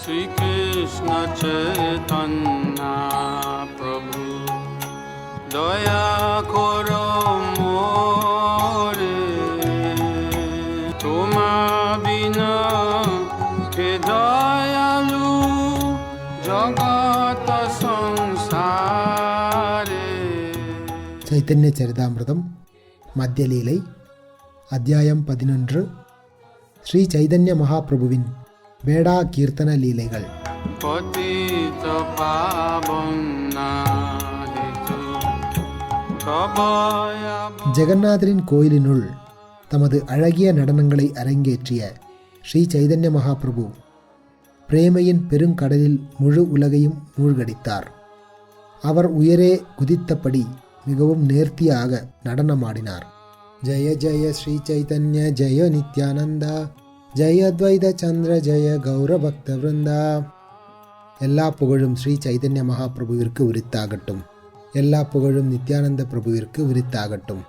श्री कृष्ण चैतन्य प्रभु दया करो मोरे तुमा बिना के दयालु जगत संसारे. சைத்தன்ய சரிதாமிர்தம் மத்தியலீலை அத்தியாயம் 11. ஸ்ரீ சைதன்ய மகாபிரபுவின் வேடா கீர்த்தன லீலைகள். ஜெகநாதரின் கோயிலினுள் தமது அழகிய நடனங்களை அரங்கேற்றிய ஸ்ரீ சைதன்ய மகாபிரபு பிரேமையின் பெருங்கடலில் முழு உலகையும் மூழ்கடித்தார். அவர் உயரே குதித்தபடி மிகவும் நேர்த்தியாக நடனமாடினார். ஜெய ஜெய ஸ்ரீ சைதன்ய ஜெய நித்யானந்தா ஜெய அத்வைத சந்திர ஜெய கௌர பக்த விருந்தா. எல்லா புகழும் ஸ்ரீ சைதன்ய மகாபிரபுவிற்கு உரித்தாகட்டும். எல்லா புகழும் நித்யானந்த பிரபுவிற்கு உரித்தாகட்டும்.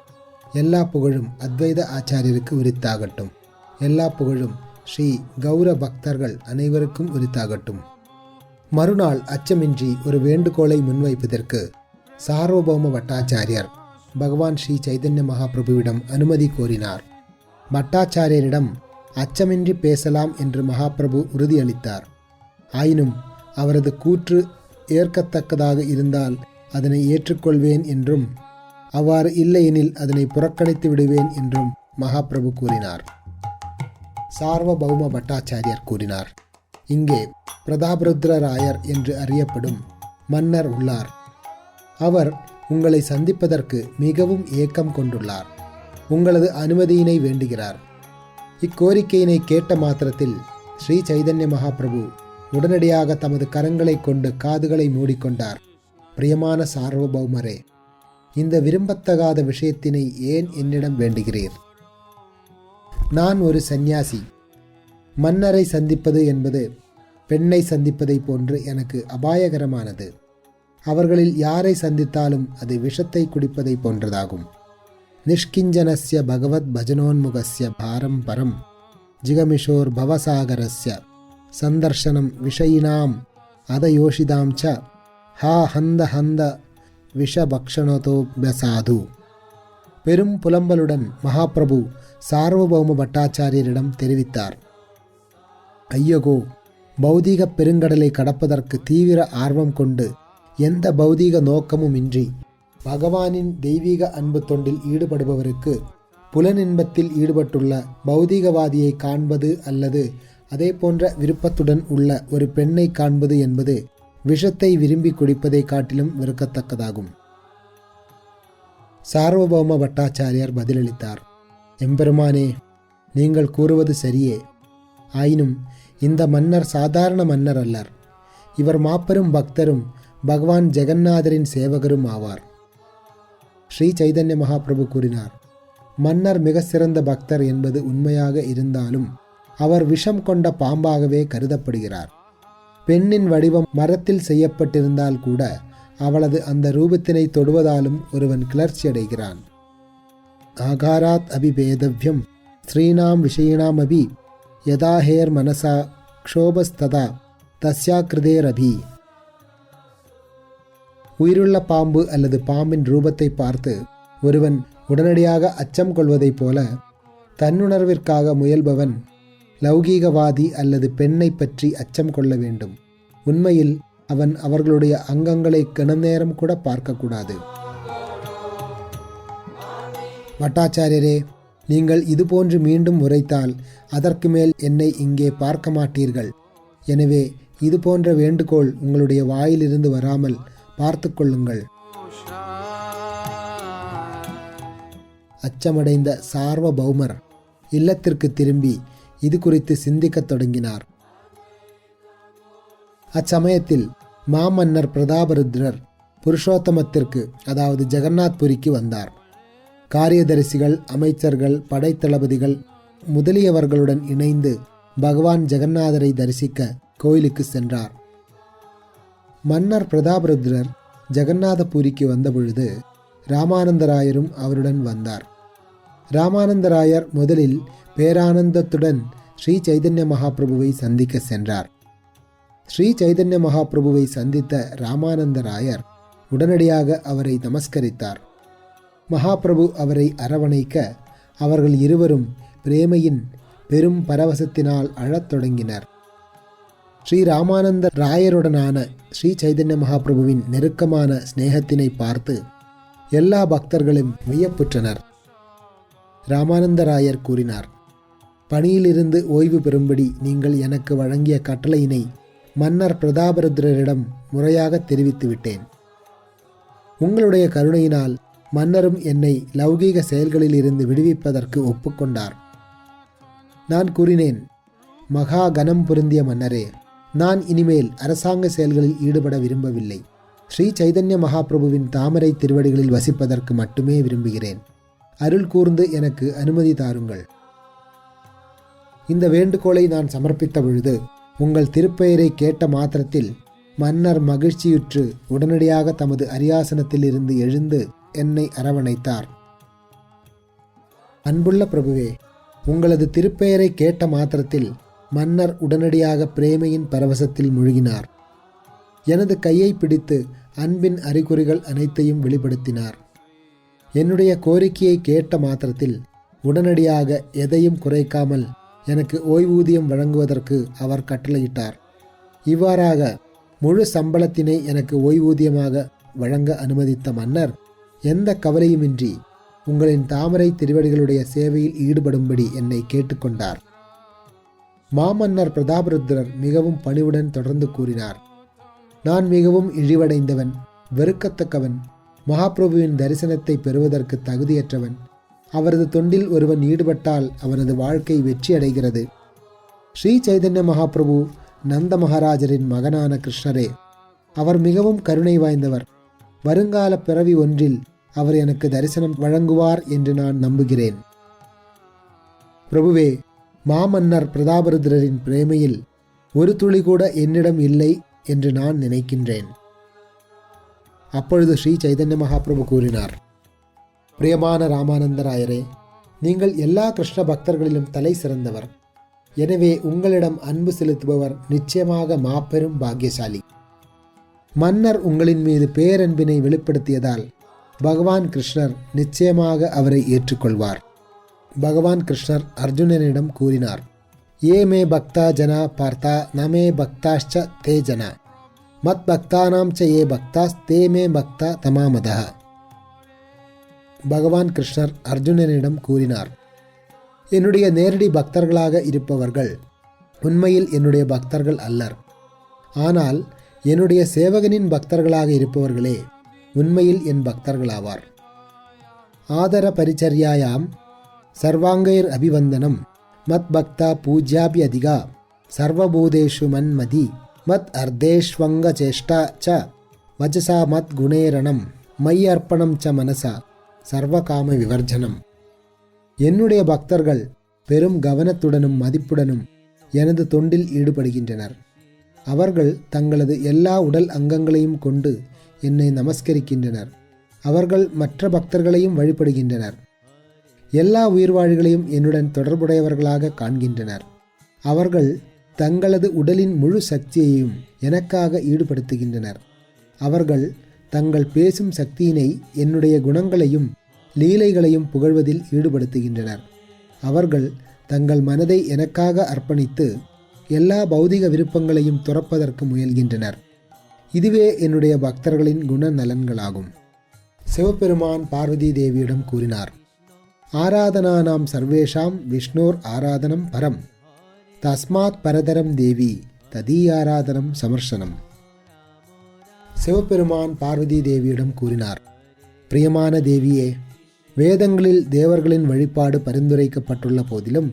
எல்லா புகழும் அத்வைத ஆச்சாரியருக்கு உரித்தாகட்டும். எல்லா புகழும் ஸ்ரீ கௌர பக்தர்கள் அனைவருக்கும் உரித்தாகட்டும். மறுநாள் அச்சமின்றி ஒரு வேண்டுகோளை முன்வைப்பதற்கு சார்வபௌம பட்டாச்சாரியர் பகவான் ஸ்ரீ சைதன்ய மகாபிரபுவிடம் அனுமதி கோரினார். பட்டாச்சாரியரிடம் அச்சமின்றி பேசலாம் என்று மகாபிரபு உறுதியளித்தார். ஆயினும் அவரது கூற்று ஏற்கத்தக்கதாக இருந்தால் அதனை ஏற்றுக்கொள்வேன் என்றும், அவ்வாறு இல்லையெனில் அதனை புறக்கணித்து விடுவேன் என்றும் மகாபிரபு கூறினார். சார்வபௌம பட்டாச்சாரியர் கூறினார், இங்கே பிரதாபருத்ர ராயர் என்று அறியப்படும் மன்னர் உள்ளார். அவர் உங்களை சந்திப்பதற்கு மிகவும் ஏக்கம் கொண்டுள்ளார். உங்களது அனுமதியினை வேண்டுகிறார். இக்கோரிக்கையினை கேட்ட மாத்திரத்தில் ஸ்ரீ சைதன்ய மகாபிரபு உடனடியாக தமது கரங்களை கொண்டு காதுகளை மூடிக்கொண்டார். பிரியமான சார்வபௌமரே, இந்த விரும்பத்தகாத விஷயத்தினை ஏன் என்னிடம் வேண்டுகிறீர்? நான் ஒரு சந்நியாசி. மன்னரை சந்திப்பது என்பது பெண்ணை சந்திப்பதை போன்று எனக்கு அபாயகரமானது. அவர்களில் யாரை சந்தித்தாலும் அது விஷத்தை குடிப்பதை போன்றதாகும். நிஷ்கிஞ்சனஸ்ய பகவத் பஜனோன்முகஸ்ய பாரம் பரம் ஜிகமிஷோர் பவசாகரஸ்ய சந்தர்ஷனம் விஷயினாம் அதயோஷிதாம் ச ஹா ஹந்த ஹந்த விஷபக்ஷணதோப்யசாது. பெரும் புலம்பலுடன் மகாபிரபு சார்வபௌம பட்டாச்சாரியரிடம் தெரிவித்தார், ஐயகோ, பௌதீக பெருங்கடலை கடப்பதற்கு தீவிர ஆர்வம் கொண்டு எந்த பௌதீக நோக்கமும் இன்றி பகவானின் தெய்வீக அன்பு தொண்டில் ஈடுபடுபவருக்கு புலனின்பத்தில் ஈடுபட்டுள்ள பௌதீகவாதியை காண்பது அல்லது அதே போன்ற விருப்பத்துடன் உள்ள ஒரு பெண்ணை காண்பது என்பது விஷத்தை விரும்பி குடிப்பதை காட்டிலும் வெறுக்கத்தக்கதாகும். சார்வபௌம பட்டாச்சாரியார் பதிலளித்தார், எம்பெருமானே, நீங்கள் கூறுவது சரியே. ஆயினும் இந்த மன்னர் சாதாரண மன்னர் அல்லர். இவர் மாபெரும் பக்தரும் பகவான் ஜெகநாதரின் சேவகரும் ஆவார். ஸ்ரீ சைதன்ய மகாபிரபு கூறினார், மன்னர் மிக சிறந்த பக்தர் என்பது உண்மையாக இருந்தாலும் அவர் விஷம் கொண்ட பாம்பாகவே கருதப்படுகிறார். பெண்ணின் வடிவம் மரத்தில் செய்யப்பட்டிருந்தால் கூட அவளது அந்த ரூபத்தினை தொடுவதாலும் ஒருவன் கிளர்ச்சி அடைகிறான். ஆகாராத் அபிபேதவ்யம் ஸ்ரீனாம் விஷயினாம் அபி யதாஹேர் மனசா க்ஷோபஸ்ததா தஸ்யாகிருதேரபி. உயிருள்ள பாம்பு அல்லது பாம்பின் ரூபத்தை பார்த்து ஒருவன் உடனடியாக அச்சம் கொள்வதைப் போல தன்னுணர்விற்காக முயல்பவன் லௌகீகவாதி அல்லது பெண்ணை பற்றி அச்சம் கொள்ள வேண்டும். உண்மையில் அவன் அவர்களுடைய அங்கங்களை கணநேரம் கூட பார்க்கக்கூடாது. பட்டாச்சாரியரே, நீங்கள் இதுபோன்று மீண்டும் உரைத்தால் அதற்கு மேல் என்னை இங்கே பார்க்க மாட்டீர்கள். எனவே இது போன்ற வேண்டுகோள் உங்களுடைய வாயிலிருந்து வராமல் பார்த்து கொள்ளுங்கள். அச்சமடைந்த சார்வபௌமர் இல்லத்திற்கு திரும்பி இது குறித்து சிந்திக்கத் தொடங்கினார். அச்சமயத்தில் மாமன்னர் பிரதாபருத்ரர் புருஷோத்தமத்திற்கு, அதாவது ஜெகநாத்புரிக்கு வந்தார். காரியதரிசிகள், அமைச்சர்கள், படைத்தளபதிகள் முதலியவர்களுடன் இணைந்து பகவான் ஜெகநாதரை தரிசிக்க கோயிலுக்கு சென்றார். மன்னர் பிரதாபருத்ரர் ஜெகநாதபுரிக்கு வந்தபொழுது ராமானந்தராயரும் அவருடன் வந்தார். ராமானந்தராயர் முதலில் பேரானந்தத்துடன் ஸ்ரீ சைதன்ய மகாபிரபுவை சந்திக்க சென்றார். ஸ்ரீ சைதன்ய மகாபிரபுவை சந்தித்த ராமானந்தராயர் உடனடியாக அவரை நமஸ்கரித்தார். மகாபிரபு அவரை அரவணைக்க அவர்கள் இருவரும் பிரேமையின் பெரும் பரவசத்தினால் அழத் தொடங்கினர். ஸ்ரீ ராமானந்த ராயருடனான ஸ்ரீ சைதன்ய மகாபிரபுவின் நெருக்கமான சிநேகத்தினை பார்த்து எல்லா பக்தர்களும் வியப்புற்றனர். ராமானந்தராயர் கூறினார், பணியிலிருந்து ஓய்வு பெறும்படி நீங்கள் எனக்கு வழங்கிய கட்டளையினை மன்னர் பிரதாபருத்ரரிடம் முறையாக தெரிவித்துவிட்டேன். உங்களுடைய கருணையினால் மன்னரும் என்னை லௌகீக செயல்களில் இருந்து விடுவிப்பதற்கு ஒப்புக்கொண்டார். நான் கூறினேன், மகா கனம் பொருந்திய மன்னரே, நான் இனிமேல் அரசாங்க செயல்களில் ஈடுபட விரும்பவில்லை. ஸ்ரீ சைதன்ய மகாபிரபுவின் தாமரை திருவடிகளில் வசிப்பதற்கு மட்டுமே விரும்புகிறேன். அருள் கூர்ந்து எனக்கு அனுமதி தாருங்கள். இந்த வேண்டுகோளை நான் சமர்ப்பித்த பொழுது உங்கள் திருப்பெயரை கேட்ட மாத்திரத்தில் மன்னர் மகிழ்ச்சியுற்று உடனடியாக தமது அரியாசனத்தில் இருந்து எழுந்து என்னை அரவணைத்தார். அன்புள்ள பிரபுவே, உங்களது திருப்பெயரை கேட்ட மாத்திரத்தில் மன்னர் உடனடியாக பிரேமையின் பரவசத்தில் மூழ்கினார். எனது கையை பிடித்து அன்பின் அறிகுறிகள் அனைத்தையும் வெளிப்படுத்தினார். என்னுடைய கோரிக்கையை கேட்ட மாத்திரத்தில் உடனடியாக எதையும் குறைக்காமல் எனக்கு ஓய்வூதியம் வழங்குவதற்கு அவர் கட்டளையிட்டார். இவ்வாறாக முழு சம்பளத்தினை எனக்கு ஓய்வூதியமாக வழங்க அனுமதித்த மன்னர் எந்த கவலையுமின்றி உங்களின் தாமரை திருவடிகளுடைய சேவையில் ஈடுபடும்படி என்னை கேட்டுக்கொண்டார். மாமன்னர் பிரதாபருத்ரர் மிகவும் பணிவுடன் தொடர்ந்து கூறினார், நான் மிகவும் இழிவடைந்தவன், வெறுக்கத்தக்கவன், மகாபிரபுவின் தரிசனத்தை பெறுவதற்கு தகுதியற்றவன். அவரது தொண்டில் ஒருவன் ஈடுபட்டால் அவனது வாழ்க்கை வெற்றி அடைகிறது. ஸ்ரீ சைதன்ய மகாபிரபு நந்த மகாராஜரின் மகனான கிருஷ்ணரே, அவர் மிகவும் கருணை வாய்ந்தவர். வருங்கால பிறவி ஒன்றில் அவர் எனக்கு தரிசனம் வழங்குவார் என்று நான் நம்புகிறேன். பிரபுவே, மாமன்னர் பிரதாபருத்ரரின் பிரேமையில் ஒரு துளி கூட என்னிடம் இல்லை என்று நான் நினைக்கின்றேன். அப்பொழுது ஸ்ரீ சைதன்ய மகாபிரபு கூறினார், பிரியமான ராமானந்தராயரே, நீங்கள் எல்லா கிருஷ்ண பக்தர்களிலும் தலை சிறந்தவர். எனவே உங்களிடம் அன்பு செலுத்துபவர் நிச்சயமாக மாபெரும் பாக்கியசாலி. மன்னர் உங்களின் மீது பேரன்பினை வெளிப்படுத்தியதால் பகவான் கிருஷ்ணர் நிச்சயமாக அவரை ஏற்றுக்கொள்வார். பகவான் கிருஷ்ணர் அர்ஜுனனிடம் கூறினார், ஏ மே பக்தா ஜனா பார்த்தா நமே பக்தாஷ்ச தே ஜனா மத் பக்தானாம் ச ஏ பக்தாஸ் தே மே பக்தா தமாமதா. பகவான் கிருஷ்ணர் அர்ஜுனனிடம் கூறினார், என்னுடைய நேரடி பக்தர்களாக இருப்பவர்கள் உண்மையில் என்னுடைய பக்தர்கள் அல்லர். ஆனால் என்னுடைய சேவகனின் பக்தர்களாக இருப்பவர்களே உண்மையில் என் பக்தர்களாவார். ஆதர பரிச்சர்யாயாம் சர்வாங்கைர் அபிவந்தனம் மத் பக்தா பூஜ்யாபி அதிகா சர்வபூதேஷு மன்மதி மத் அர்த்தேஷ்வங்க சேஷ்டா ச வஜசா மத் குணேரணம் மை அர்ப்பணம் ச மனசா சர்வகாம விவர்ஜனம். என்னுடைய பக்தர்கள் பெரும் கவனத்துடனும் மதிப்புடனும் எனது தொண்டில் ஈடுபடுகின்றனர். அவர்கள் தங்களது எல்லா உடல் அங்கங்களையும் கொண்டு என்னை நமஸ்கரிக்கின்றனர். அவர்கள் மற்ற பக்தர்களையும் வழிபடுகின்றனர். எல்லா உயிர்வாழிகளையும் என்னுடன் தொடர்புடையவர்களாக காண்கின்றனர். அவர்கள் தங்களது உடலின் முழு சக்தியையும் எனக்காக ஈடுபடுத்துகின்றனர். அவர்கள் தங்கள் பேசும் சக்தியினை என்னுடைய குணங்களையும் லீலைகளையும் புகழ்வதில் ஈடுபடுத்துகின்றனர். அவர்கள் தங்கள் மனதை எனக்காக அர்ப்பணித்து எல்லா பௌதிக விருப்பங்களையும் துறப்பதற்கு முயல்கின்றனர். இதுவே என்னுடைய பக்தர்களின் குண நலன்களாகும். சிவபெருமான் பார்வதி தேவியிடம் கூறினார், ஆராதனானாம் சர்வேஷாம் விஷ்ணோர் ஆராதனம் பரம் தஸ்மாத் பரதரம் தேவி ததீயாராதனம் சமர்சனம். சிவபெருமான் பார்வதி தேவியிடம் கூறினார், பிரியமான தேவியே, வேதங்களில் தேவர்களின் வழிபாடு பரிந்துரைக்கப்பட்டுள்ள போதிலும்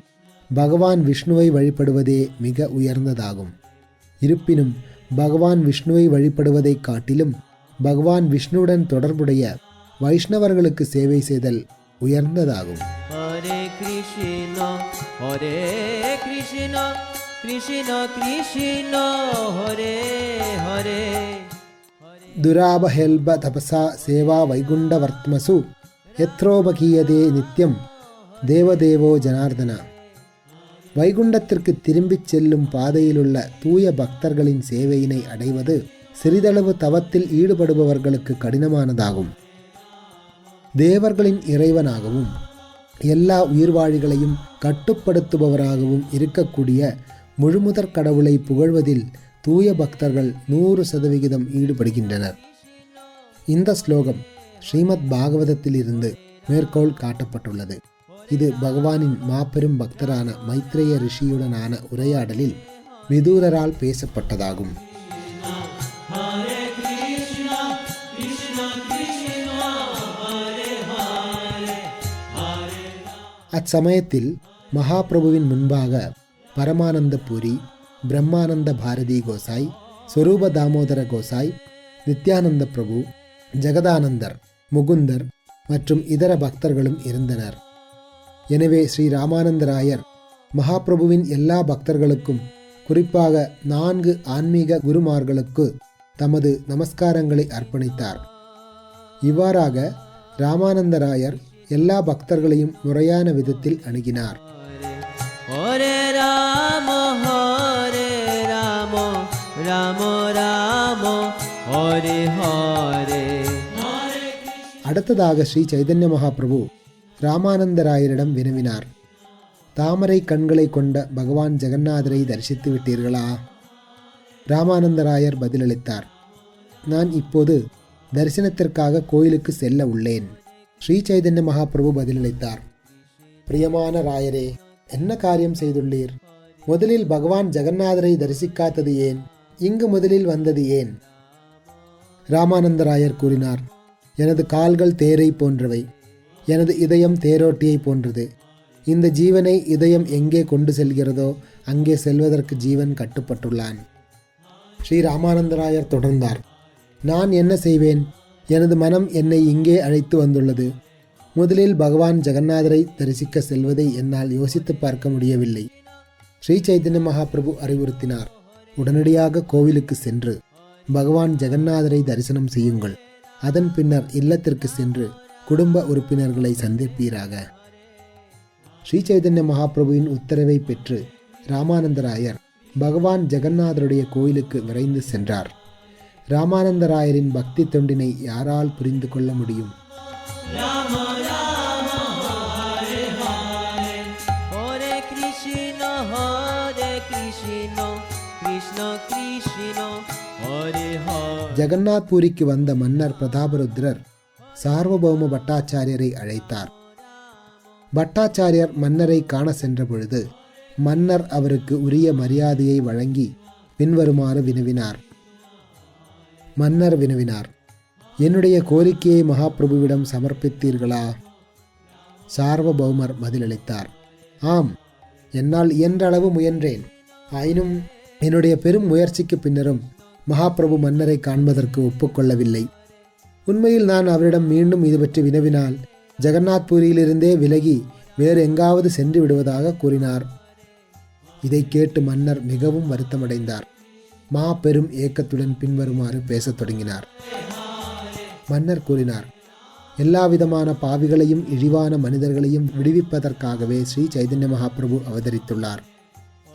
பகவான் விஷ்ணுவை வழிபடுவதே மிக உயர்ந்ததாகும். இருப்பினும் பகவான் விஷ்ணுவை வழிபடுவதைக் காட்டிலும் பகவான் விஷ்ணுவுடன் தொடர்புடைய வைஷ்ணவர்களுக்கு சேவை செய்தல் உயர்ந்ததாகும். ஹரே கிருஷ்ணா ஹரே கிருஷ்ணா கிருஷ்ணா கிருஷ்ணா ஹரே ஹரே. துராபஹெல்ப தபசா சேவா வைகுண்டவர்த்மசு யத்ரோபகீயதே நித்யம் தேவதேவோ ஜனார்தன. வைகுண்டத்திற்கு திரும்பிச் செல்லும் பாதையிலுள்ள தூய பக்தர்களின் சேவையினை அடைவது சிறிதளவு தவத்தில் ஈடுபடுபவர்களுக்கு கடினமானதாகும். தேவர்களின் இறைவனாகவும் எல்லா உயிர்வாழிகளையும் கட்டுப்படுத்துபவராகவும் இருக்கக்கூடிய முழுமுதற் கடவுளை புகழ்வதில் தூய பக்தர்கள் 100% ஈடுபடுகின்றனர். இந்த ஸ்லோகம் ஸ்ரீமத் பாகவதத்தில் இருந்து மேற்கோள் காட்டப்பட்டுள்ளது. இது பகவானின் மாபெரும் பக்தரான மைத்ரேய ரிஷியுடனான உரையாடலில் விதூரரால் பேசப்பட்டதாகும். அச்சமயத்தில் மகாபிரபுவின் முன்பாக பரமானந்த பூரி, பிரம்மானந்த பாரதி கோசாய், ஸ்வரூப தாமோதர கோசாய், நித்யானந்த பிரபு, ஜெகதானந்தர், முகுந்தர் மற்றும் இதர பக்தர்களும் இருந்தனர். எனவே ஸ்ரீ ராமானந்தராயர் மகாபிரபுவின் எல்லா பக்தர்களுக்கும், குறிப்பாக 4 ஆன்மீக குருமார்களுக்கு தமது நமஸ்காரங்களை அர்ப்பணித்தார். இவ்வாறாக ராமானந்தராயர் எல்லா பக்தர்களையும் முறையான விதத்தில் அணுகினார். ஹரே ராம ஹரே ராம ராம ராம ஹரே ஹரே. அடுத்ததாக ஸ்ரீ சைதன்ய மகாபிரபு ராமானந்தராயரிடம் வினவினார், தாமரை கண்களை கொண்ட பகவான் ஜெகநாதரை தரிசித்து விட்டீர்களா? ராமானந்தராயர் பதிலளித்தார், நான் இப்போது தரிசனத்திற்காக கோயிலுக்கு செல்ல உள்ளேன். ஸ்ரீ சைதன்ய மகாபிரபு பதிலளித்தார், பிரியமான ராயரே, என்ன காரியம் செய்துள்ளீர்? முதலில் பகவான் ஜெகநாதரை தரிசிக்காதது ஏன்? இங்கு முதலில் வந்தது ஏன்? ராமானந்தராயர் கூறினார், எனது கால்கள் தேரை போன்றவை, எனது இதயம் தேரோட்டியை போன்றது. இந்த ஜீவனை இதயம் எங்கே கொண்டு செல்கிறதோ அங்கே செல்வதற்கு ஜீவன் கட்டுப்பட்டுள்ளான். ஸ்ரீ ராமானந்தராயர் தொடர்ந்தார், நான் என்ன செய்வேன்? எனது மனம் என்னை இங்கே அழைத்து வந்துள்ளது. முதலில் பகவான் ஜெகநாதரை தரிசிக்க செல்வதை என்னால் யோசித்து பார்க்க முடியவில்லை. ஸ்ரீ சைதன்ய மகாபிரபு அறிவுறுத்தினார், உடனடியாக கோவிலுக்கு சென்று பகவான் ஜெகநாதரை தரிசனம் செய்யுங்கள். அதன் பின்னர் இல்லத்திற்கு சென்று குடும்ப உறுப்பினர்களை சந்திப்பீராக. ஸ்ரீ சைதன்ய மகாபிரபுவின் உத்தரவை பெற்று ராமானந்தராயர் பகவான் ஜெகநாதருடைய கோயிலுக்கு விரைந்து சென்றார். ராமானந்தராயரின் பக்தி தொண்டினை யாரால் புரிந்து கொள்ள முடியும்? ஜெகநாத் பூரிக்கு வந்த மன்னர் பிரதாபருத்ரர் சார்வபௌம பட்டாச்சாரியரை அழைத்தார். பட்டாச்சாரியர் மன்னரை காண சென்ற பொழுது மன்னர் அவருக்கு உரிய மரியாதையை வழங்கி பின்வருமாறு வினவினார். மன்னர் வினவினார், என்னுடைய கோரிக்கையை மகாபிரபுவிடம் சமர்ப்பித்தீர்களா? சார்வபௌமர் பதிலளித்தார், ஆம், என்னால் இயன்ற அளவு முயன்றேன். ஆயினும் என்னுடைய பெரும் முயற்சிக்கு பின்னரும் மகாபிரபு மன்னரை காண்பதற்கு ஒப்புக்கொள்ளவில்லை. உண்மையில் நான் அவரிடம் மீண்டும் இது பற்றி வினவினால் ஜெகநாத் பூரியிலிருந்தே விலகி வேறு எங்காவது சென்று விடுவதாக கூறினார். இதை கேட்டு மன்னர் மிகவும் வருத்தமடைந்தார். பெரும் ஏக்கத்துடன் பின்வருமாறு பேசத் தொடங்கினார். மன்னர் கூறினார், எல்லா விதமான பாவிகளையும் இழிவான மனிதர்களையும் விடுவிப்பதற்காகவே ஸ்ரீ சைதன்ய மகாபிரபு அவதரித்துள்ளார்.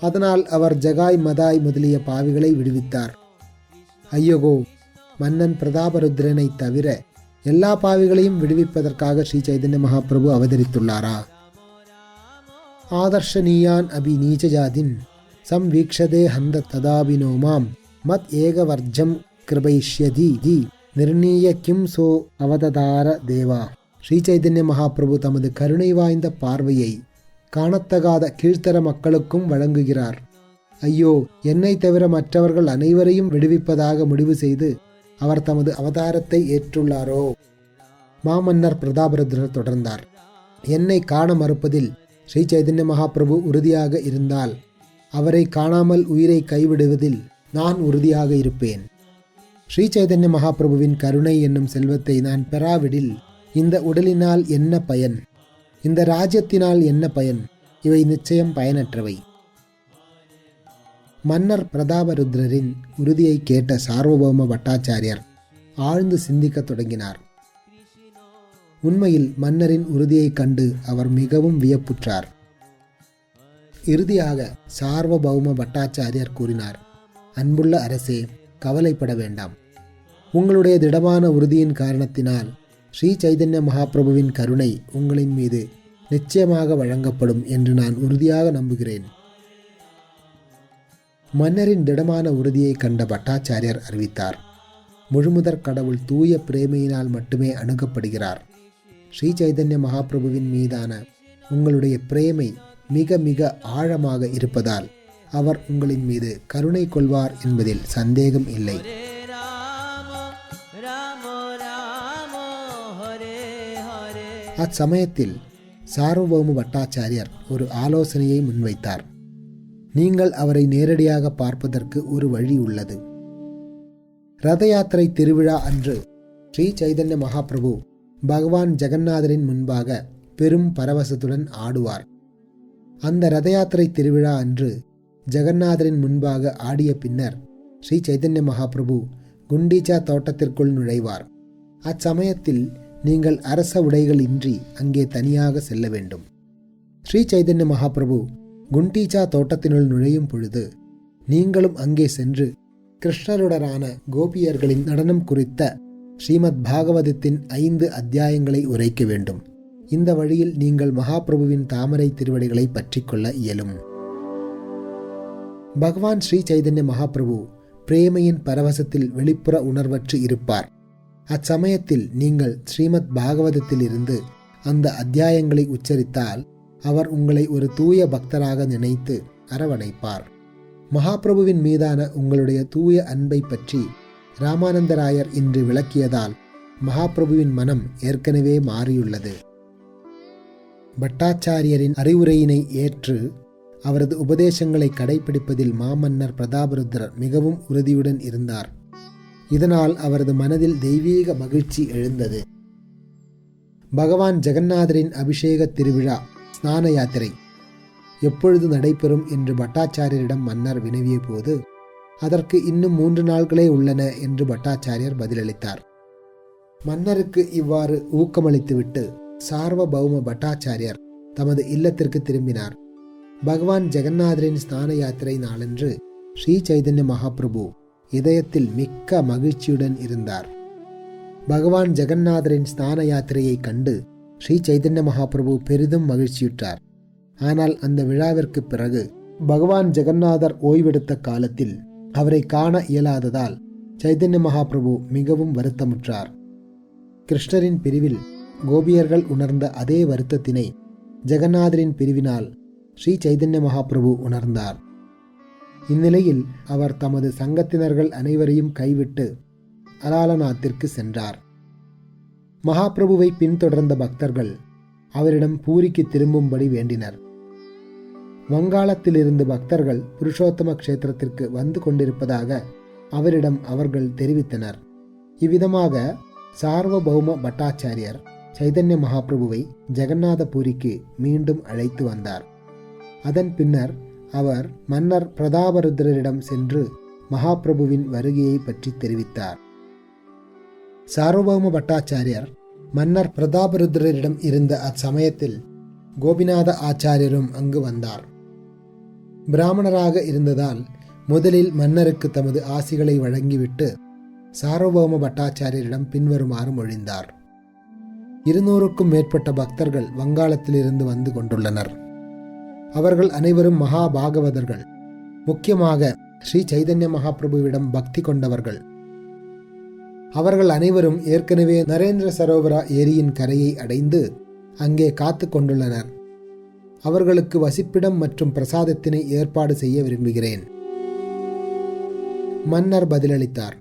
அதனால் அவர் ஜகாய் மதாய் முதலிய பாவிகளை விடுவித்தார். ஐயகோ, மன்னன் பிரதாபருத்ரனை தவிர எல்லா பாவிகளையும் விடுவிப்பதற்காக ஸ்ரீ சைதன்ய மகாபிரபு அவதரித்துள்ளாரா? ஆதர்ஷனீயான் அபி நீச்சஜாதின் சம்வீக்ஷதே ஹந்த ததாபினோ மாம் மத் ஏகவர்ஜம் கிருபைஷ்யதி தி நிர்ணீய கிம் சோ அவததார தேவா. ஸ்ரீ சைதன்ய மகாபிரபு தமது கருணை வாய்ந்த பார்வையை காணத்தகாத கீழ்த்தர மக்களுக்கும் வழங்குகிறார். ஐயோ, என்னை தவிர மற்றவர்கள் அனைவரையும் விடுவிப்பதாக முடிவு செய்து அவர் தமது அவதாரத்தை ஏற்றுள்ளாரோ? மாமன்னர் பிரதாபருத்ரர் தொடர்ந்தார், என்னை காண மறுப்பதில் ஸ்ரீ சைதன்ய மகாபிரபு உறுதியாக இருந்தால் அவரை காணாமல் உயிரை கைவிடுவதில் நான் உறுதியாக இருப்பேன். ஸ்ரீ சைதன்ய மகாபிரபுவின் கருணை என்னும் செல்வத்தை நான் பெறாவிடில் இந்த உடலினால் என்ன பயன்? இந்த ராஜ்யத்தினால் என்ன பயன்? இவை நிச்சயம் பயனற்றவை. மன்னர் பிரதாபருத்ரரின் உறுதியை கேட்ட சார்வபௌம பட்டாச்சாரியர் ஆழ்ந்து சிந்திக்க தொடங்கினார். உண்மையில் மன்னரின் உறுதியை கண்டு அவர் மிகவும் வியப்புற்றார். இறுதியாக சார்வபௌம பட்டாச்சாரியர் கூறினார், அன்புள்ள அரசே, கவலைப்பட வேண்டாம். உங்களுடைய திடமான உறுதியின் காரணத்தினால் ஸ்ரீ சைதன்ய மகாபிரபுவின் கருணை உங்களின் மீது நிச்சயமாக வழங்கப்படும் என்று நான் உறுதியாக நம்புகிறேன். மன்னரின் திடமான உறுதியை கண்ட பட்டாச்சாரியர் அறிவித்தார், முழுமுதற் கடவுள் தூய பிரேமையினால் மட்டுமே அணுகப்படுகிறார். ஸ்ரீ சைதன்ய மகாபிரபுவின் மீதான உங்களுடைய பிரேமை மிக மிக ஆழமாக இருப்பதால் அவர் உங்களின் மீது கருணை கொள்வார் என்பதில் சந்தேகம் இல்லை. அச்சமயத்தில் சார்வபௌம பட்டாச்சாரியர் ஒரு ஆலோசனையை முன்வைத்தார். நீங்கள் அவரை நேரடியாக பார்ப்பதற்கு ஒரு வழி உள்ளது. ரத யாத்திரை திருவிழா அன்று ஸ்ரீ சைதன்ய மகாபிரபு பகவான் ஜெகநாதரின் முன்பாக பெரும் பரவசத்துடன் ஆடுவார். அந்த ரத யாத்திரை திருவிழா அன்று ஜெகநாதரின் முன்பாக ஆடிய பின்னர் ஸ்ரீ சைதன்ய மகாபிரபு குண்டீச்சா தோட்டத்திற்குள் நுழைவார். அச்சமயத்தில் நீங்கள் அரச உடைகள் இன்றி அங்கே தனியாக செல்ல வேண்டும். ஸ்ரீ சைதன்ய மகாபிரபு குண்டீச்சா தோட்டத்தினுள் நுழையும் பொழுது நீங்களும் அங்கே சென்று கிருஷ்ணருடனான கோபியர்களின் நடனம் குறித்த ஸ்ரீமத் பாகவதத்தின் 5 அத்தியாயங்களை உரைக்க வேண்டும். இந்த வழியில் நீங்கள் மகாபிரபுவின் தாமரை திருவடிகளை பற்றி கொள்ள இயலும். பகவான் ஸ்ரீ சைதன்ய மகாபிரபு பிரேமையின் பரவசத்தில் வெளிப்புற உணர்வற்று இருப்பார். அச்சமயத்தில் நீங்கள் ஸ்ரீமத் பாகவதத்தில் இருந்து அந்த அத்தியாயங்களை உச்சரித்தால் அவர் உங்களை ஒரு தூய பக்தராக நினைத்து அரவணைப்பார். மகாபிரபுவின் மீதான உங்களுடைய தூய அன்பை பற்றி ராமானந்தராயர் இன்று விளக்கியதால் மகாபிரபுவின் மனம் ஏற்கனவே மாறியுள்ளது. பட்டாச்சாரியரின் அறிவுரையினை ஏற்று அவரது உபதேசங்களை கடைபிடிப்பதில் மாமன்னர் பிரதாபருத்ரர் மிகவும் உறுதியுடன் இருந்தார். இதனால் அவரது மனதில் தெய்வீக மகிழ்ச்சி எழுந்தது. பகவான் ஜெகநாதரின் அபிஷேக திருவிழா ஸ்நான யாத்திரை எப்பொழுது நடைபெறும் என்று பட்டாச்சாரியரிடம் மன்னர் வினவிய போது அதற்கு இன்னும் 3 நாட்களே உள்ளன என்று பட்டாச்சாரியர் பதிலளித்தார். மன்னருக்கு இவ்வாறு ஊக்கமளித்துவிட்டு சார்வபௌம பட்டாச்சாரியர் தமது இல்லத்திற்கு திரும்பினார். பகவான் ஜெகநாதரின் ஸ்நான யாத்திரை நாளன்று ஸ்ரீ சைதன்ய மகாபிரபு இதயத்தில் மிக்க மகிழ்ச்சியுடன் இருந்தார். பகவான் ஜெகநாதரின் ஸ்நான யாத்திரையை கண்டு ஸ்ரீ சைதன்ய மகாபிரபு பெரிதும் மகிழ்ச்சியுற்றார். ஆனால் அந்த விழாவிற்கு பிறகு பகவான் ஜெகநாதர் ஓய்வெடுத்த காலத்தில் அவரை காண இயலாததால் சைதன்ய மகாபிரபு மிகவும் வருத்தமுற்றார். கிருஷ்ணரின் பிரிவில் கோபியர்கள் உணர்ந்த அதே வருத்தத்தினை ஜெகநாதரின் பிரிவினால் ஸ்ரீ சைதன்ய மகாபிரபு உணர்ந்தார். இந்நிலையில் அவர் தமது சங்கத்தினர்கள் அனைவரையும் கைவிட்டு அலாலநாத்திற்கு சென்றார். மகாபிரபுவை பின்தொடர்ந்த பக்தர்கள் அவரிடம் பூரிக்கு திரும்பும்படி வேண்டினர். வங்காளத்திலிருந்து பக்தர்கள் புருஷோத்தம க்ஷேத்திரத்திற்கு வந்து கொண்டிருப்பதாக அவரிடம் அவர்கள் தெரிவித்தனர். இவ்விதமாக சார்வபௌம பட்டாச்சாரியர் சைதன்ய மகாபிரபுவை ஜெகநாத பூரிக்கு மீண்டும் அழைத்து வந்தார். அதன் பின்னர் அவர் மன்னர் பிரதாபருத்ரரிடம் சென்று மகாபிரபுவின் வருகையை பற்றி தெரிவித்தார். சார்வபௌம பட்டாச்சாரியர் மன்னர் பிரதாபருத்ரரிடம் இருந்த அச்சமயத்தில் கோபிநாத ஆச்சாரியரும் அங்கு வந்தார். பிராமணராக இருந்ததால் முதலில் மன்னருக்கு தமது ஆசிகளை வழங்கிவிட்டு சார்வபௌம பட்டாச்சாரியரிடம் பின்வருமாறு மொழிந்தார். 200க்கும் மேற்பட்ட பக்தர்கள் வங்காளத்திலிருந்து வந்து கொண்டுள்ளனர். அவர்கள் அனைவரும் மகாபாகவதர்கள். முக்கியமாக ஸ்ரீ சைதன்ய மகாபிரபுவிடம் பக்தி கொண்டவர்கள். அவர்கள் அனைவரும் ஏற்கனவே நரேந்திர சரோவரா ஏரியின் கரையை அடைந்து அங்கே காத்து கொண்டுள்ளனர். அவர்களுக்கு வசிப்பிடம் மற்றும் பிரசாதத்தினை ஏற்பாடு செய்ய விரும்புகிறேன். மன்னர் பதிலளித்தார்,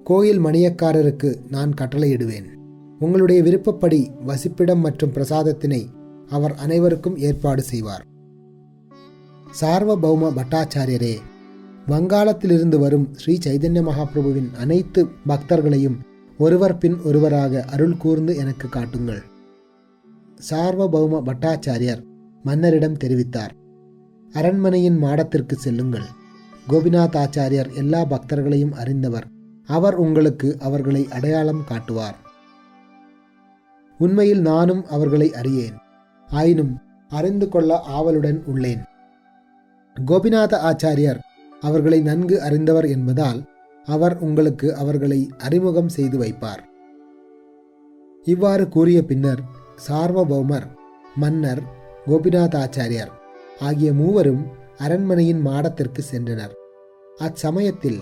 கோயில் மணியக்காரருக்கு நான் கட்டளையிடுவேன். உங்களுடைய விருப்பப்படி வசிப்பிடம் மற்றும் பிரசாதத்தினை அவர் அனைவருக்கும் ஏற்பாடு செய்வார். சார்வபௌம பட்டாச்சாரியரே, வங்காளத்திலிருந்து வரும் ஸ்ரீ சைதன்ய மகாபிரபுவின் அனைத்து பக்தர்களையும் ஒருவர் பின் ஒருவராக அருள் கூர்ந்து எனக்கு காட்டுங்கள். சார்வபௌம பட்டாச்சாரியர் மன்னரிடம் தெரிவித்தார். அரண்மனையின் மாடத்திற்கு செல்லுங்கள். கோபிநாத் ஆச்சாரியர் எல்லா பக்தர்களையும் அறிந்தவர். அவர் உங்களுக்கு அவர்களை அடையாளம் காட்டுவார். உண்மையில் நானும் அவர்களை அறியேன். ஆயினும் அறிந்து கொள்ள ஆவலுடன் உள்ளேன். கோபிநாத ஆச்சாரியர் அவர்களை நன்கு அறிந்தவர் என்பதால் அவர் உங்களுக்கு அவர்களை அறிமுகம் செய்து வைப்பார். இவ்வாறு கூறிய பின்னர் சார்வபௌமர், மன்னர், கோபிநாத ஆச்சாரியர் ஆகிய மூவரும் அரண்மனையின் மாடத்திற்கு சென்றனர். அச்சமயத்தில்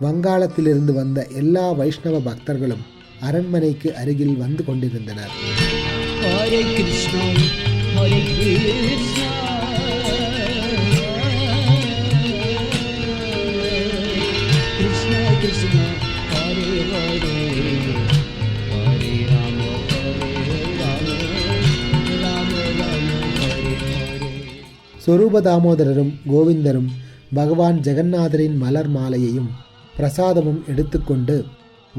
வங்காளத்திலிருந்து வந்த எல்லா வைஷ்ணவ பக்தர்களும் அரண்மனைக்கு அருகில் வந்து கொண்டிருந்தனர். ஹரே கிருஷ்ணா ஹரே கிருஷ்ணா கிருஷ்ணா கிருஷ்ணா ஹரே ஹரே ஹரே ராம ஹரே ராம ராம ராம ஹரே ஹரே. சொரூப தாமோதரரும் கோவிந்தரும் பகவான் ஜெகநாதரின் மலர் மாலையையும் பிரசாதமும் எடுத்துக்கொண்டு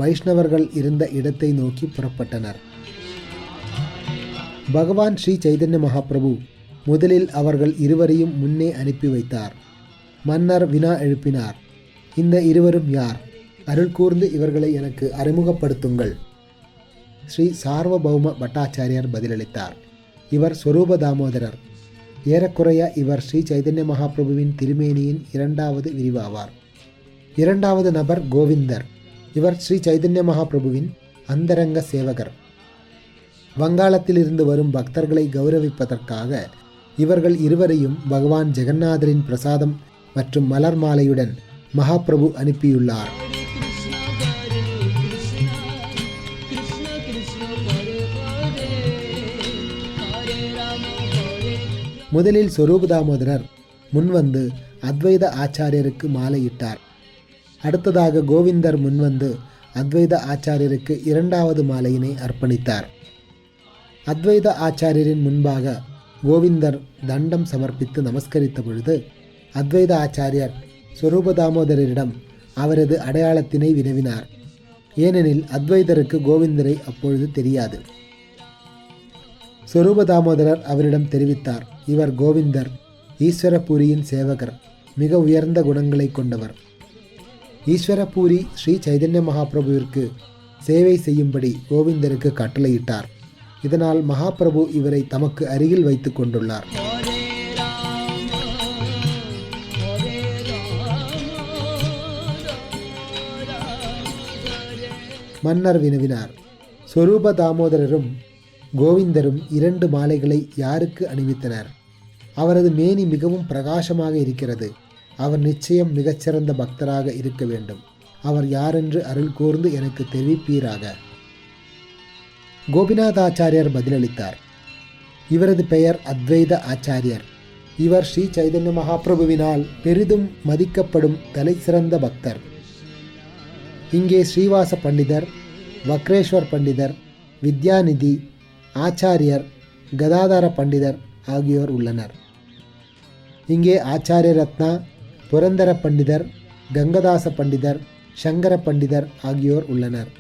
வைஷ்ணவர்கள் இருந்த இடத்தை நோக்கி புறப்பட்டனர். பகவான் ஸ்ரீ சைதன்ய மகாபிரபு முதலில் அவர்கள் இருவரையும் முன்னே அனுப்பி வைத்தார். மன்னர் வினா எழுப்பினார், இந்த இருவரும் யார்? அருள் கூர்ந்து இவர்களை எனக்கு அறிமுகப்படுத்துங்கள். ஸ்ரீ சார்வபௌம பட்டாச்சாரியார் பதிலளித்தார், இவர் சொரூப தாமோதரர். ஏறக்குறைய இவர் ஸ்ரீ சைதன்ய மகாபிரபுவின் திருமேனியின் இரண்டாவது விரிவாவார். இரண்டாவது நபர் கோவிந்தர். இவர் ஸ்ரீ சைதன்ய மகாபிரபுவின் அந்தரங்க சேவகர். வங்காளத்திலிருந்து வரும் பக்தர்களை கௌரவிப்பதற்காக இவர்கள் இருவரையும் பகவான் ஜெகநாதரின் பிரசாதம் மற்றும் மலர் மாலையுடன் மகாபிரபு அனுப்பியுள்ளார். முதலில் சொரூப தாமோதரர் முன்வந்து அத்வைத ஆச்சாரியருக்கு மாலையிட்டார். அடுத்ததாக கோவிந்தர் முன்வந்து அத்வைத ஆச்சாரியருக்கு இரண்டாவது மாலையினை அர்ப்பணித்தார். அத்வைத ஆச்சாரியரின் முன்பாக கோவிந்தர் தண்டம் சமர்ப்பித்து நமஸ்கரித்த பொழுது அத்வைத ஆச்சாரியர் சொரூப தாமோதரரிடம் அவரது அடையாளத்தினை வினவினார். ஏனெனில் அத்வைதருக்கு கோவிந்தரை அப்பொழுது தெரியாது. சொரூப தாமோதரர் அவரிடம் தெரிவித்தார், இவர் கோவிந்தர், ஈஸ்வரபூரியின் சேவகர், மிக உயர்ந்த குணங்களை கொண்டவர். ஈஸ்வரபூரி ஸ்ரீ சைதன்ய மகாபிரபுவிற்கு சேவை செய்யும்படி கோவிந்தருக்கு கட்டளையிட்டார். இதனால் மகாபிரபு இவரை தமக்கு அருகில் வைத்து கொண்டுள்ளார். மன்னர் வினவினார், சொரூப தாமோதரரும் கோவிந்தரும் இரண்டு மாலைகளை யாருக்கு அணிவித்தனர்? அவரது மேனி மிகவும் பிரகாசமாக இருக்கிறது. அவர் நிச்சயம் மிகச்சிறந்த பக்தராக இருக்க வேண்டும். அவர் யாரென்று அருள் கூர்ந்து எனக்கு தெரிவிப்பீராக. கோபிநாதாச்சாரியர் பதிலளித்தார், இவரது பெயர் அத்வைத ஆச்சாரியர். இவர் ஸ்ரீ சைதன்ய மகாபிரபுவினால் பெரிதும் மதிக்கப்படும் தலை சிறந்த பக்தர். இங்கே ஸ்ரீவாச பண்டிதர், வக்ரேஸ்வர் பண்டிதர், வித்யாநிதி, ஆச்சாரியர், கதாதார பண்டிதர் ஆகியோர் உள்ளனர். இங்கே ஆச்சாரிய ரத்னா, புரந்தர பண்டிதர், கங்கதாச பண்டிதர், சங்கர பண்டிதர் ஆகியோர் உள்ளனர்.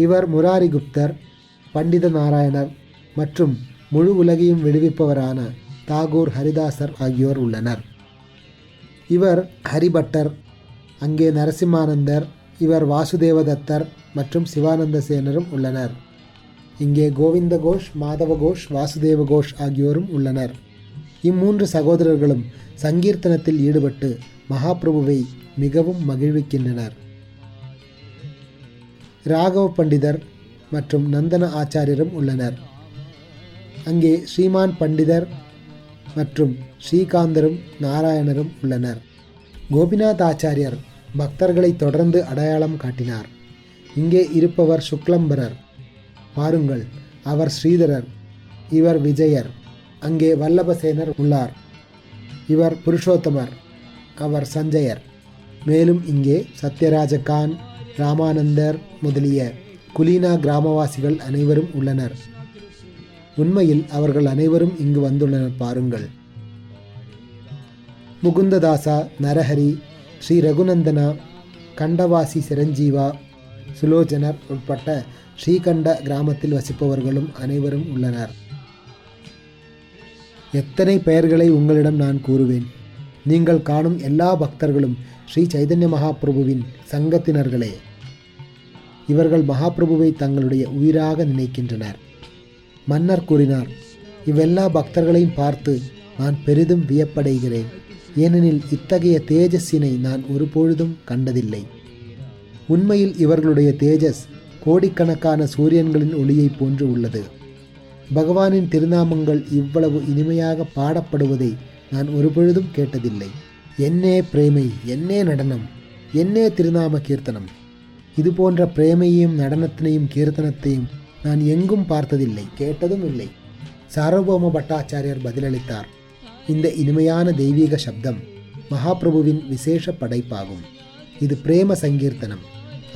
இவர் முராரி குப்தர், பண்டித நாராயணர் மற்றும் முழு உலகையும் விடுவிப்பவரான தாகூர் ஹரிதாசர் ஆகியோர் உள்ளனர். இவர் ஹரிபட்டர், அங்கே நரசிம்மானந்தர், இவர் வாசுதேவதத்தர் மற்றும் சிவானந்த சேனரும் உள்ளனர். இங்கே கோவிந்த கோஷ், மாதவ கோஷ், வாசுதேவ கோஷ் ஆகியோரும் உள்ளனர். இம்மூன்று சகோதரர்களும் சங்கீர்த்தனத்தில் ஈடுபட்டு மகாபிரபுவை மிகவும் மகிழ்விக்கின்றனர். ராகவ பண்டிதர் மற்றும் நந்தன ஆச்சாரியரும் உள்ளனர். அங்கே ஸ்ரீமான் பண்டிதர் மற்றும் ஸ்ரீகாந்தரும் நாராயணரும் உள்ளனர். கோபிநாத் ஆச்சாரியர் பக்தர்களை தொடர்ந்து அடையாளம் காட்டினார். இங்கே இருப்பவர் சுக்லம்பரர், பாருங்கள், அவர் ஸ்ரீதரர், இவர் விஜயர். அங்கே வல்லபசேனர் உள்ளார், இவர் புருஷோத்தமர், அவர் சஞ்சயர். மேலும் இங்கே சத்யராஜ கான், ராமானந்தர் முதலிய குலீனா கிராமவாசிகள் அனைவரும் உள்ளனர். உண்மையில் அவர்கள் அனைவரும் இங்கு வந்துள்ளனர் பாருங்கள். முகுந்ததாசா, நரஹரி, ஸ்ரீ ரகுநந்தனா, கண்டவாசி சிரஞ்சீவா, சுலோச்சனர் உட்பட்ட ஸ்ரீகண்ட கிராமத்தில் வசிப்பவர்களும் அனைவரும் உள்ளனர். எத்தனை பெயர்களை உங்களிடம் நான் கூறுவேன். நீங்கள் காணும் எல்லா பக்தர்களும் ஸ்ரீ சைதன்ய மகாபிரபுவின் சங்கத்தினர்களே. இவர்கள் மகாபிரபுவை தங்களுடைய உயிராக நினைக்கின்றனர். மன்னர் கூறினார், இவ்வெல்லா பக்தர்களையும் பார்த்து நான் பெரிதும் வியப்படைகிறேன். ஏனெனில் இத்தகைய தேஜஸினை நான் ஒருபொழுதும் கண்டதில்லை. உண்மையில் இவர்களுடைய தேஜஸ் கோடிக்கணக்கான சூரியன்களின் ஒளியைப் போன்று உள்ளது. பகவானின் திருநாமங்கள் இவ்வளவு இனிமையாக பாடப்படுவதை நான் ஒருபொழுதும் கேட்டதில்லை. என்னே பிரேமை, என்னே நடனம், என்னே திருநாம கீர்த்தனம்! இது போன்ற பிரேமையையும் நடனத்தினையும் கீர்த்தனத்தையும் நான் எங்கும் பார்த்ததில்லை, கேட்டதும் இல்லை. சார்வபௌம பட்டாச்சாரியர் பதிலளித்தார், இந்த இனிமையான தெய்வீக சப்தம் மகாபிரபுவின் விசேஷ படைப்பாகும். இது பிரேம சங்கீர்த்தனம்,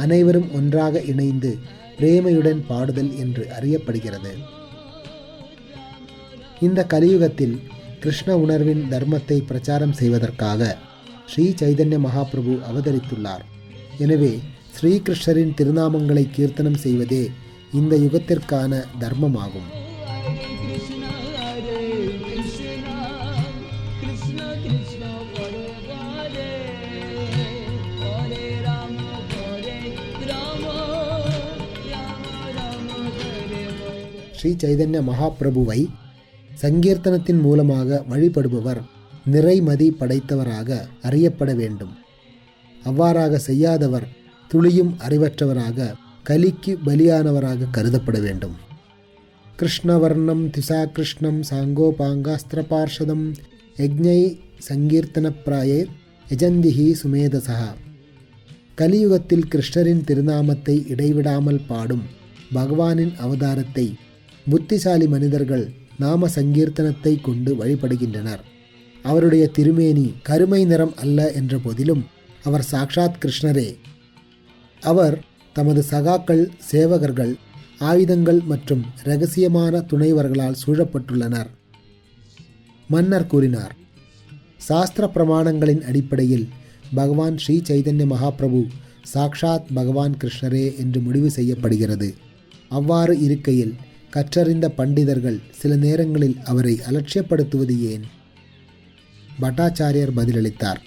அனைவரும் ஒன்றாக இணைந்து பிரேமையுடன் பாடுதல் என்று அறியப்படுகிறது. இந்த கலியுகத்தில் கிருஷ்ண உணர்வின் தர்மத்தை பிரச்சாரம் செய்வதற்காக ஸ்ரீ சைதன்ய மகாபிரபு அவதரித்துள்ளார். எனவே ஸ்ரீகிருஷ்ணரின் திருநாமங்களை கீர்த்தனம் செய்வதே இந்த யுகத்திற்கான தர்மமாகும். ஸ்ரீ சைதன்ய மகாபிரபுவை சங்கீர்த்தனத்தின் மூலமாக வழிபடுபவர் நிறைமதி படைத்தவராக அறியப்பட வேண்டும். அவ்வாறாக செய்யாதவர் துளியும் அறிவற்றவராக கலிக்கு பலியானவராக கருதப்பட வேண்டும். கிருஷ்ணவர்ணம் திசா கிருஷ்ணம் சாங்கோபாங்காஸ்திர பார்ஷதம் யஜ்ஞை சங்கீர்த்தன பிராயர் யஜந்திஹி சுமேதசா. கலியுகத்தில் கிருஷ்ணரின் திருநாமத்தை இடைவிடாமல் பாடும் பகவானின் அவதாரத்தை புத்திசாலி மனிதர்கள் நாம சங்கீர்த்தனத்தை கொண்டு வழிபடுகின்றனர். அவருடைய திருமேனி கருமை நிறம் அல்ல என்ற போதிலும் அவர் சாக்ஷாத் கிருஷ்ணரே. அவர் தமது சகாக்கள், சேவகர்கள், ஆயுதங்கள் மற்றும் இரகசியமான துணைவர்களால் சூழப்பட்டுள்ளனர். மன்னர் கூறினார், சாஸ்திர பிரமாணங்களின் அடிப்படையில் பகவான் ஸ்ரீ சைதன்ய மகாபிரபு சாக்ஷாத் பகவான் கிருஷ்ணரே என்று முடிவு செய்யப்படுகிறது. அவ்வாறு இருக்கையில் கற்றறிந்த பண்டிதர்கள் சில நேரங்களில் அவரை அலட்சியப்படுத்துவது ஏன்? பட்டாச்சாரியர் பதிலளித்தார்,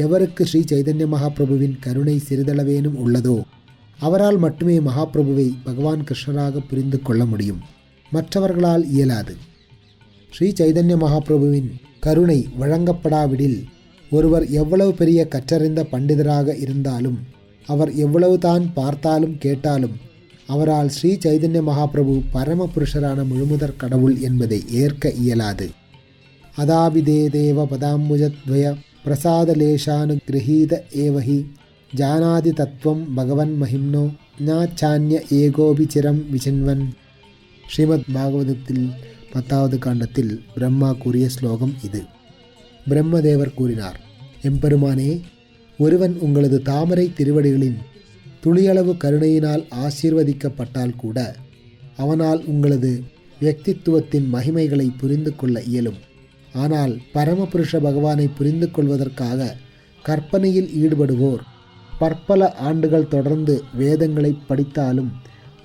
எவருக்கு ஸ்ரீ சைதன்ய மகாபிரபுவின் கருணை சிறிதளவேனும் உள்ளதோ அவரால் மட்டுமே மகாபிரபுவை பகவான் கிருஷ்ணராக புரிந்து கொள்ள முடியும். மற்றவர்களால் இயலாது. ஸ்ரீ சைதன்ய மகாபிரபுவின் கருணை வழங்கப்படாவிடில் ஒருவர் எவ்வளவு பெரிய கற்றறிந்த பண்டிதராக இருந்தாலும், அவர் எவ்வளவு தான் பார்த்தாலும் கேட்டாலும் அவரால் ஸ்ரீ சைதன்ய மகாபிரபு பரமபுருஷரான முழுமுதற் கடவுள் என்பதை ஏற்க இயலாது. அதாபிதே தேவ பதாம்புஜத்வய பிரசாதலேஷானுகிரகீத ஏவஹி ஜானாதி தத்துவம் பகவன் மஹிம்னோ நாச்சான்ய ஏகோபி சிரம் விசின்வன். ஸ்ரீமத் பாகவதத்தில் 10வது காண்டத்தில் பிரம்மா கூறிய ஸ்லோகம் இது. பிரம்மதேவர் கூறினார், எம்பெருமானே, ஒருவன் உங்களது தாமரை திருவடிகளின் துளியளவு கருணையினால் ஆசீர்வதிக்கப்பட்டால் கூட அவனால் உங்களது வியக்தித்துவத்தின் மகிமைகளை புரிந்து கொள்ள இயலும். ஆனால் பரமபுருஷ பகவானை புரிந்து கொள்வதற்காக கற்பனையில் ஈடுபடுவோர் பற்பல ஆண்டுகள் தொடர்ந்து வேதங்களை படித்தாலும்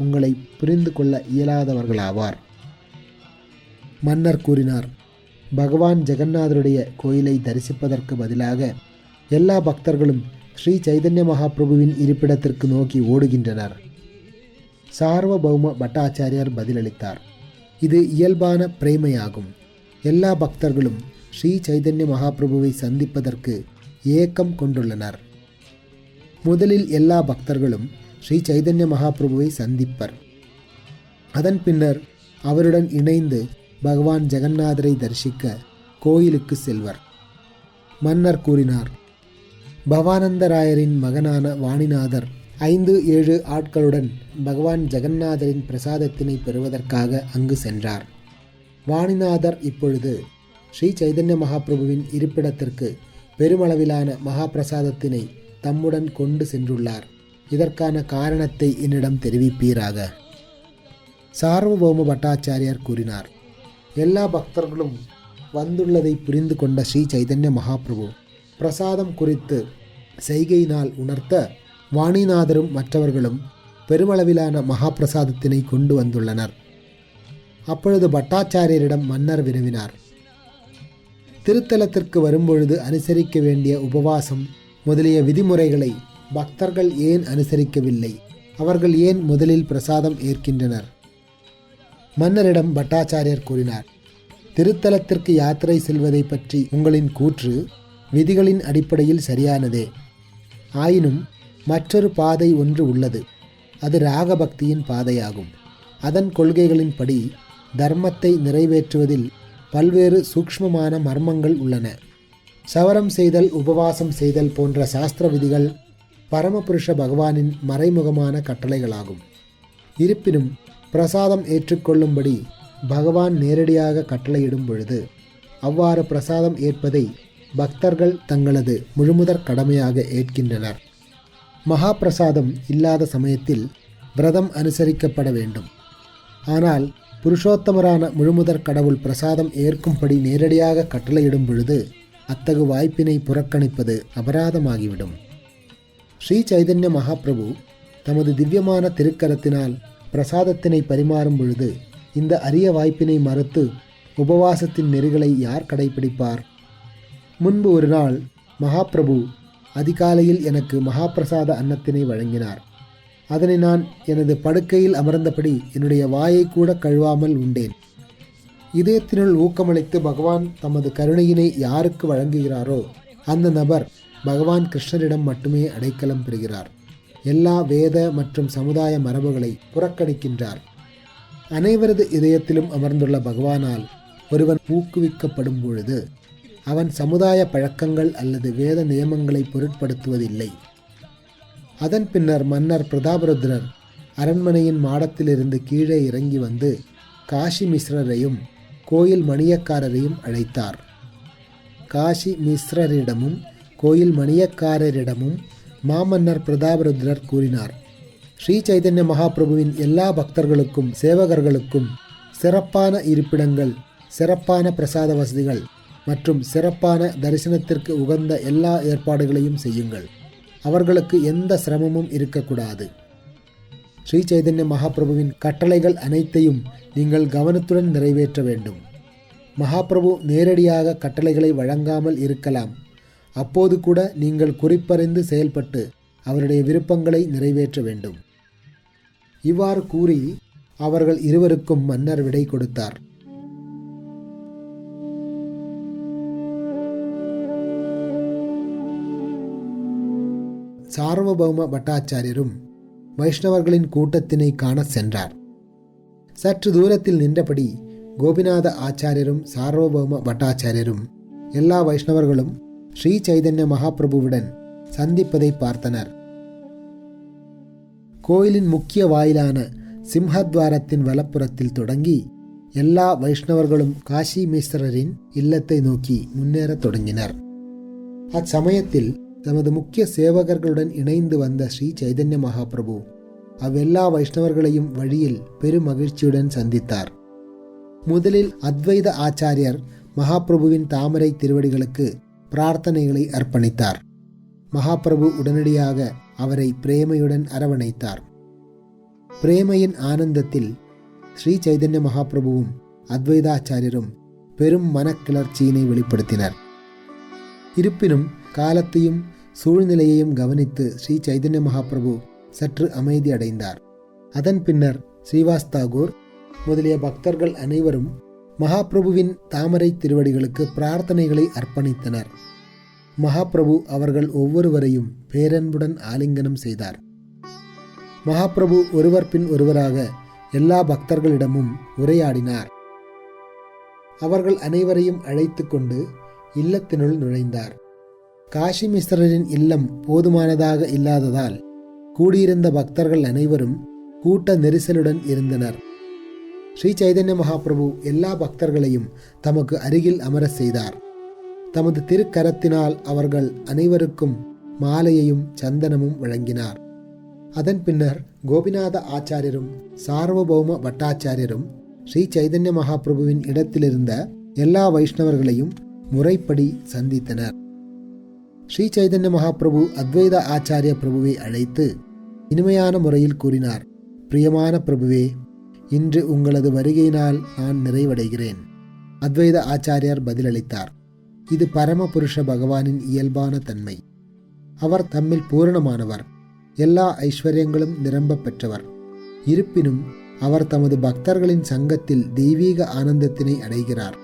உங்களை புரிந்து கொள்ள இயலாதவர்களாவார். மன்னர் கூறினார், பகவான் ஜெகநாதருடைய கோயிலை தரிசிப்பதற்கு பதிலாக எல்லா பக்தர்களும் ஸ்ரீ சைதன்ய மகாபிரபுவின் இருப்பிடத்திற்கு நோக்கி ஓடுகின்றனர். சார்வபௌம பட்டாச்சாரியர் பதிலளித்தார், இது இயல்பான பிரேமையாகும். எல்லா பக்தர்களும் ஸ்ரீ சைதன்ய மகாபிரபுவை சந்திப்பதற்கு ஏக்கம் கொண்டுள்ளனர். முதலில் எல்லா பக்தர்களும் ஸ்ரீ சைதன்ய மகாபிரபுவை சந்திப்பர். அதன் பின்னர் அவருடன் இணைந்து பகவான் ஜெகநாதரை தரிசிக்க கோயிலுக்கு செல்வர். மன்னர் கூறினார், பவானந்தராயரின் மகனான வாணிநாதர் 5-7 ஆட்களுடன் பகவான் ஜெகநாதரின் பிரசாதத்தினை பெறுவதற்காக அங்கு சென்றார். வாணிநாதர் இப்பொழுது ஸ்ரீ சைதன்ய மகாபிரபுவின் இருப்பிடத்திற்கு பெருமளவிலான மகாபிரசாதத்தினை தம்முடன் கொண்டு சென்றுள்ளார். இதற்கான காரணத்தை என்னிடம் தெரிவிப்பீராக. சார்வபௌம பட்டாச்சாரியார் கூறினார், எல்லா பக்தர்களும் வந்துள்ளதை புரிந்து கொண்ட ஸ்ரீ சைதன்ய மகாபிரபு பிரசாதம் குறித்து செய்கையினால் உணர்த்த வாணிநாதரும் மற்றவர்களும் பெருமளவிலான மகாபிரசாதத்தினை கொண்டு வந்துள்ளனர். அப்பொழுது பட்டாச்சாரியரிடம் மன்னர் வினவினார், திருத்தலத்திற்கு வரும்பொழுது அனுசரிக்க வேண்டிய உபவாசம் முதலிய விதிமுறைகளை பக்தர்கள் ஏன் அனுசரிக்கவில்லை? அவர்கள் ஏன் முதலில் பிரசாதம் ஏற்கின்றனர்? மன்னரிடம் பட்டாச்சாரியர் கூறினார், திருத்தலத்திற்கு யாத்திரை செல்வதை பற்றி உங்களின் கூற்று விதிகளின் அடிப்படையில் சரியானதே. ஆயினும் மற்றொரு பாதை ஒன்று உள்ளது. அது ராகபக்தியின் பாதையாகும். அதன் கொள்கைகளின்படி தர்மத்தை நிறைவேற்றுவதில் பல்வேறு சூக்ஷ்மமான மர்மங்கள் உள்ளன. சவரம் செய்தல், உபவாசம் செய்தல் போன்ற சாஸ்திர விதிகள் பரமபுருஷ பகவானின் மறைமுகமான கட்டளைகளாகும். இருப்பினும் பிரசாதம் ஏற்றுக்கொள்ளும்படி பகவான் நேரடியாக கட்டளையிடும் பொழுது அவ்வாறு பிரசாதம் ஏற்பதை பக்தர்கள் தங்களது முழுமுதற் கடமையாக ஏற்கின்றனர். மகா பிரசாதம் இல்லாத சமயத்தில் விரதம் அனுசரிக்கப்பட வேண்டும். ஆனால் புருஷோத்தமரான முழுமுதற் கடவுள் பிரசாதம் ஏற்கும்படி நேரடியாக கட்டளையிடும் பொழுது அத்தகு வாய்ப்பினை புறக்கணிப்பது அபராதமாகிவிடும். ஸ்ரீ சைதன்ய மகாபிரபு தமது திவ்யமான திருக்கரத்தினால் பிரசாதத்தினை பரிமாறும் பொழுது இந்த அரிய வாய்ப்பினை மறுத்து உபவாசத்தின் நெறிகளை யார் கடைபிடிப்பார்? முன்பு ஒரு நாள் மகாபிரபு அதிகாலையில் எனக்கு மகாபிரசாத அன்னத்தினை வழங்கினார். அதனை நான் எனது படுக்கையில் அமர்ந்தபடி என்னுடைய வாயை கூட கழுவாமல் உண்டேன். இதயத்தினுள் ஊக்கமளித்து பகவான் தமது கருணையினை யாருக்கு வழங்குகிறாரோ அந்த நபர் பகவான் கிருஷ்ணரிடம் மட்டுமே அடைக்கலம் பெறுகிறார். எல்லா வேத மற்றும் சமுதாய மரபுகளை புறக்கணிக்கின்றார். அனைவரது இதயத்திலும் அமர்ந்துள்ள பகவானால் ஒருவன் ஊக்குவிக்கப்படும் பொழுது அவன் சமுதாய பழக்கங்கள் அல்லது வேத நியமங்களை பொருட்படுத்துவதில்லை. அதன் பின்னர் மன்னர் பிரதாபருத்ரர் அரண்மனையின் மாடத்திலிருந்து கீழே இறங்கி வந்து காஷி மிஸ்ரரையும் கோயில் மணியக்காரரையும் அழைத்தார். காஷி மிஸ்ரரிடமும் கோயில் மணியக்காரரிடமும் மாமன்னர் பிரதாபருத்ரர் கூறினார், ஸ்ரீ சைதன்ய மகாபிரபுவின் எல்லா பக்தர்களுக்கும் சேவகர்களுக்கும் சிறப்பான இருப்பிடங்கள், சிறப்பான பிரசாத வசதிகள் மற்றும் சிறப்பான தரிசனத்திற்கு உகந்த எல்லா ஏற்பாடுகளையும் செய்யுங்கள். அவர்களுக்கு எந்த சிரமமும் இருக்கக்கூடாது. ஸ்ரீ சைதன்ய மகாபிரபுவின் கட்டளைகள் அனைத்தையும் நீங்கள் கவனத்துடன் நிறைவேற்ற வேண்டும். மகாபிரபு நேரடியாக கட்டளைகளை வழங்காமல் இருக்கலாம். அப்போது கூட நீங்கள் குறிப்பறிந்து செயல்பட்டு அவருடைய விருப்பங்களை நிறைவேற்ற வேண்டும். இவ்வாறு கூறி அவர்கள் இருவருக்கும் மன்னர் விடை கொடுத்தார். சார்வபௌம பட்டாச்சாரியரும் வைஷ்ணவர்களின் கூட்டத்தினை காண சென்றார். சற்று தூரத்தில் நின்றபடி கோபிநாத ஆச்சாரியரும் சார்வபௌம பட்டாச்சாரியரும் எல்லா வைஷ்ணவர்களும் ஸ்ரீ சைதன்ய மகாபிரபுவுடன் சந்திப்பதை பார்த்தனர். கோயிலின் முக்கிய வாயிலான சிம்ஹத்வாரத்தின் வலப்புறத்தில் தொடங்கி எல்லா வைஷ்ணவர்களும் காஷி மிஸ்ரரின் இல்லத்தை நோக்கி முன்னேறத் தொடங்கினர். அச்சமயத்தில் தமது முக்கிய சேவகர்களுடன் இணைந்து வந்த ஸ்ரீ சைதன்ய மகாபிரபு அவ்வெல்லா வைஷ்ணவர்களையும் வழியில் பெரும் மகிழ்ச்சியுடன் சந்தித்தார். முதலில் அத்வைத ஆச்சாரியர் மகாபிரபுவின் தாமரை திருவடிகளுக்கு பிரார்த்தனைகளை அர்ப்பணித்தார். மகாபிரபு உடனடியாக அவரை பிரேமையுடன் அரவணைத்தார். பிரேமையின் ஆனந்தத்தில் ஸ்ரீ சைதன்ய மகாபிரபுவும் அத்வைதாச்சாரியரும் பெரும் மனக்கிளர்ச்சியினை வெளிப்படுத்தினர். இருப்பினும் காலத்தையும் சூழ்நிலையையும் கவனித்து ஸ்ரீ சைதன்ய மகாபிரபு சற்று அமைதி அடைந்தார். அதன் பின்னர் ஸ்ரீவாஸ் தாகூர் முதலிய பக்தர்கள் அனைவரும் மகாபிரபுவின் தாமரை திருவடிகளுக்கு பிரார்த்தனைகளை அர்ப்பணித்தனர். மகாபிரபு அவர்கள் ஒவ்வொருவரையும் பேரன்புடன் ஆலிங்கனம் செய்தார். மகாபிரபு ஒருவர் பின் ஒருவராக எல்லா பக்தர்களிடமும் உரையாடினார். அவர்கள் அனைவரையும் அழைத்து கொண்டு இல்லத்தினுள் நுழைந்தார். காஷி மிஸ்ரரின் இல்லம் போதுமானதாக இல்லாததால் கூடியிருந்த பக்தர்கள் அனைவரும் கூட்ட நெரிசலுடன் இருந்தனர். ஸ்ரீ சைதன்ய மகாபிரபு எல்லா பக்தர்களையும் தமக்கு அருகில் அமர செய்தார். தமது திருக்கரத்தினால் அவர்கள் அனைவருக்கும் மாலையையும் சந்தனமும் வழங்கினார். அதன் பின்னர் கோபிநாத ஆச்சாரியரும் சார்வபௌம பட்டாச்சாரியரும் ஸ்ரீ சைதன்ய மகாபிரபுவின் இடத்திலிருந்த எல்லா வைஷ்ணவர்களையும் முறைப்படி சந்தித்தனர். ஸ்ரீ சைதன்ய மகாபிரபு அத்வைத ஆச்சாரிய பிரபுவை அழைத்து இனிமையான முறையில் கூறினார், பிரியமான பிரபுவே, இன்று உங்களது வருகையினால் நான் நிறைவடைகிறேன். அத்வைத ஆச்சாரியார் பதிலளித்தார், இது பரமபுருஷ பகவானின் இயல்பான தன்மை. அவர் தம்மில் பூரணமானவர், எல்லா ஐஸ்வர்யங்களும் நிரம்ப பெற்றவர். இருப்பினும் அவர் தமது பக்தர்களின் சங்கத்தில் தெய்வீக ஆனந்தத்தினை அடைகிறார்.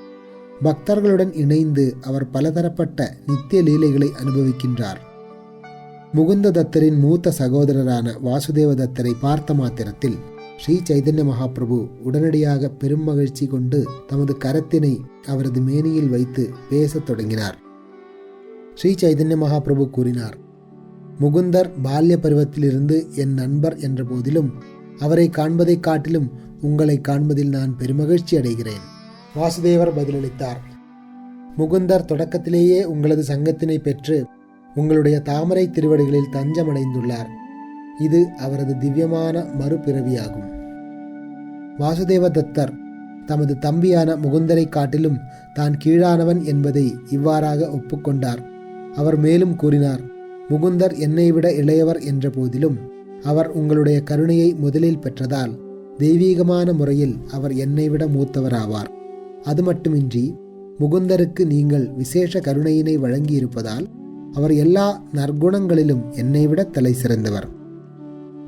பக்தர்களுடன் இணைந்து அவர் பலதரப்பட்ட நித்திய லீலைகளை அனுபவிக்கின்றார். முகுந்த தத்தரின் மூத்த சகோதரரான வாசுதேவ தத்தரை பார்த்த மாத்திரத்தில் ஸ்ரீ சைதன்ய மகாபிரபு உடனடியாக பெரும் மகிழ்ச்சி கொண்டு தமது கரத்தினை அவரது மேனியில் வைத்து பேசத் தொடங்கினார். ஸ்ரீ சைதன்ய மகாபிரபு கூறினார், முகுந்தர் பால்ய பருவத்திலிருந்து என் நண்பர் என்ற போதிலும் அவரை காண்பதை காட்டிலும் உங்களை காண்பதில் நான் பெருமகிழ்ச்சி அடைகிறேன். வாசுதேவர் பதிலளித்தார், முகுந்தர் தொடக்கத்திலேயே உங்களது சங்கத்தினை பெற்று உங்களுடைய தாமரை திருவடிகளில் தஞ்சமடைந்துள்ளார். இது அவரது திவ்யமான மறுபிறவியாகும். வாசுதேவ தத்தர் தமது தம்பியான முகுந்தரை காட்டிலும் தான் கீழானவன் என்பதை இவ்வாறாக ஒப்புக்கொண்டார். அவர் மேலும் கூறினார், முகுந்தர் என்னை விட இளையவர் என்ற போதிலும் அவர் உங்களுடைய கருணையை முதலில் பெற்றதால் தெய்வீகமான முறையில் அவர் என்னை விட மூத்தவராவார். அது மட்டுமின்றி முகுந்தருக்கு நீங்கள் விசேஷ கருணையினை வழங்கியிருப்பதால் அவர் எல்லா நற்குணங்களிலும் என்னை விட தலை சிறந்தவர்.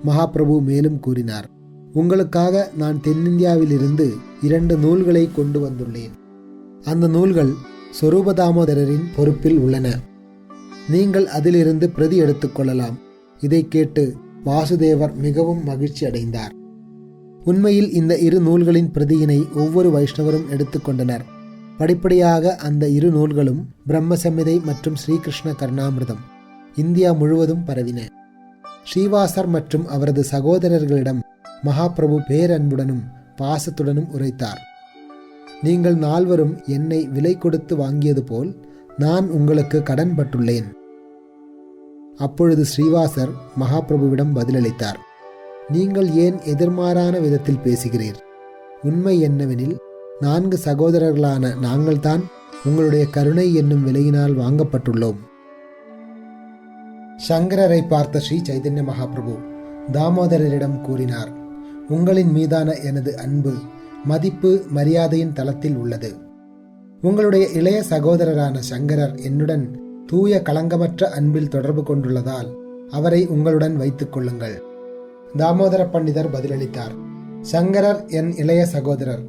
மகாபிரபு மேலும் கூறினார், உங்களுக்காக நான் தென்னிந்தியாவிலிருந்து 2 நூல்களை கொண்டு வந்துள்ளேன். அந்த நூல்கள் சொரூப தாமோதரரின் பொறுப்பில் உள்ளன. நீங்கள் அதிலிருந்து பிரதி எடுத்துக்கொள்ளலாம். இதை கேட்டு வாசுதேவர் மிகவும் மகிழ்ச்சி அடைந்தார். உண்மையில் இந்த 2 நூல்களின் பிரதியினை ஒவ்வொரு வைஷ்ணவரும் எடுத்துக்கொண்டனர். படிப்படியாக அந்த 2 நூல்களும் பிரம்ம சம்மிதை மற்றும் ஸ்ரீகிருஷ்ண கர்ணாமிர்தம் இந்தியா முழுவதும் பரவின. ஸ்ரீவாசர் மற்றும் அவரது சகோதரர்களிடம் மகாபிரபு பேரன்புடனும் பாசத்துடனும் உரைத்தார், நீங்கள் 4 என்னை விலை கொடுத்து வாங்கியது போல் நான் உங்களுக்கு கடன் பட்டுள்ளேன். அப்பொழுது ஸ்ரீவாசர் மகாபிரபுவிடம் பதிலளித்தார், நீங்கள் ஏன் எதிர்மாறான விதத்தில் பேசுகிறீர்? உண்மை என்னவெனில் 4 சகோதரர்களான நாங்கள்தான் உங்களுடைய கருணை என்னும் விலையினால் வாங்கப்பட்டுள்ளோம். சங்கரரை பார்த்த ஸ்ரீ சைதன்ய மகாபிரபு தாமோதரரிடம் கூறினார், உங்களின் மீதான எனது அன்பு மதிப்பு மரியாதையின் தளத்தில் உள்ளது. உங்களுடைய இளைய சகோதரரான சங்கரர் என்னுடன் தூய களங்கமற்ற அன்பில் தொடர்பு கொண்டுள்ளதால் அவரை உங்களுடன் வைத்துக் கொள்ளுங்கள். தாமோதர பண்டிதர் பதிலளித்தார், சங்கரர் என் இளைய சகோதரர்.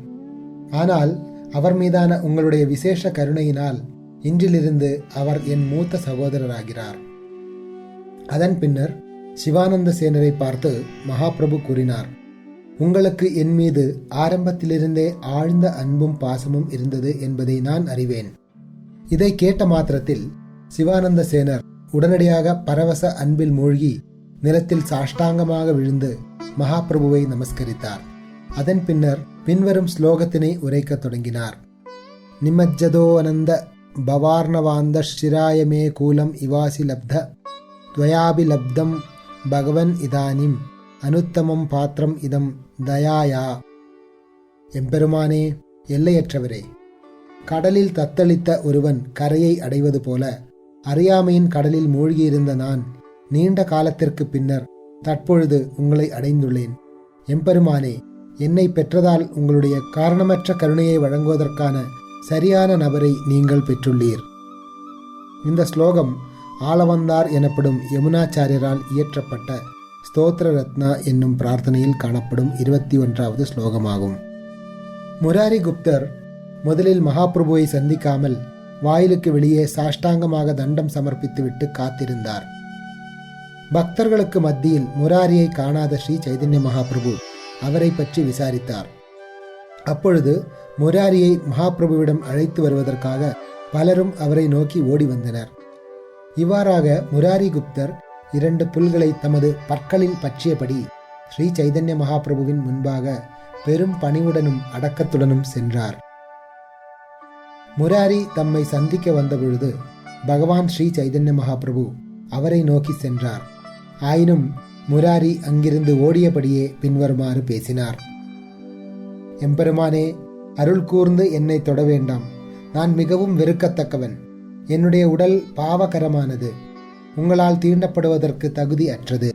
ஆனால் அவர் மீதான உங்களுடைய விசேஷ கருணையினால் இன்றிலிருந்து அவர் என் மூத்த சகோதரராகிறார். அதன் பின்னர் சிவானந்த சேனரை பார்த்து மகாபிரபு கூறினார், உங்களுக்கு என் மீது ஆரம்பத்திலிருந்தே ஆழ்ந்த அன்பும் பாசமும் இருந்தது என்பதை நான் அறிவேன். இதை கேட்ட மாத்திரத்தில் சிவானந்த சேனர் உடனடியாக பரவச அன்பில் மூழ்கி நிலத்தில் சாஷ்டாங்கமாக விழுந்து மகாபிரபுவை நமஸ்கரித்தார். அதன் பின்னர் பின்வரும் ஸ்லோகத்தினை உரைக்கத் தொடங்கினார். நிமஜ்ஜதோ அனந்த பவார்ணவாந்த ஷிராயமே கூலம் இவாசி லப்த துவயாபி லப்தம் பகவன் இதானிம் அனுத்தமம் பாத்திரம் இதம் தயாயா. எம்பெருமானே, எல்லையற்றவரே, கடலில் தத்தளித்த ஒருவன் கரையை அடைவது போல அறியாமையின் கடலில் மூழ்கியிருந்த நான் நீண்ட காலத்திற்கு பின்னர் தற்பொழுது உங்களை அடைந்துள்ளேன். எம்பெருமானே, என்னை பெற்றதால் உங்களுடைய காரணமற்ற கருணையை வழங்குவதற்கான சரியான நபரை நீங்கள் பெற்றுள்ளீர். இந்த ஸ்லோகம் ஆளவந்தார் எனப்படும் யமுனாச்சாரியரால் இயற்றப்பட்ட ஸ்தோத்திர ரத்னா என்னும் பிரார்த்தனையில் காணப்படும் 21வது ஸ்லோகமாகும். முராரி குப்தர் முதலில் மகாபிரபுவை சந்திக்காமல் வாயிலுக்கு வெளியே சாஷ்டாங்கமாக தண்டம் சமர்ப்பித்துவிட்டு காத்திருந்தார். பக்தர்களுக்கு மத்தியில் முராரியை காணாத ஸ்ரீ சைதன்ய மகாபிரபு அவரை பற்றி விசாரித்தார். அப்பொழுது முராரியை மகாபிரபுவிடம் அழைத்து வருவதற்காக பலரும் அவரை நோக்கி ஓடி வந்தனர். இவ்வாறாக முராரி குப்தர் 2 புல்களை தமது பற்களில் பற்றியபடி ஸ்ரீ சைதன்ய மகாபிரபுவின் முன்பாக பெரும் பணிவுடனும் அடக்கத்துடனும் சென்றார். முராரி தம்மை சந்திக்க வந்தபொழுது பகவான் ஸ்ரீ சைதன்ய மகாபிரபு அவரை நோக்கி சென்றார். ஆயினும் முராரி அங்கிருந்து ஓடியபடியே பின்வருமாறு பேசினார். எம்பெருமானே, அருள் கூர்ந்து என்னை தொட வேண்டாம். நான் மிகவும் வெறுக்கத்தக்கவன். என்னுடைய உடல் பாவகரமானது. உங்களால் தீண்டப்படுவதற்கு தகுதி அற்றது.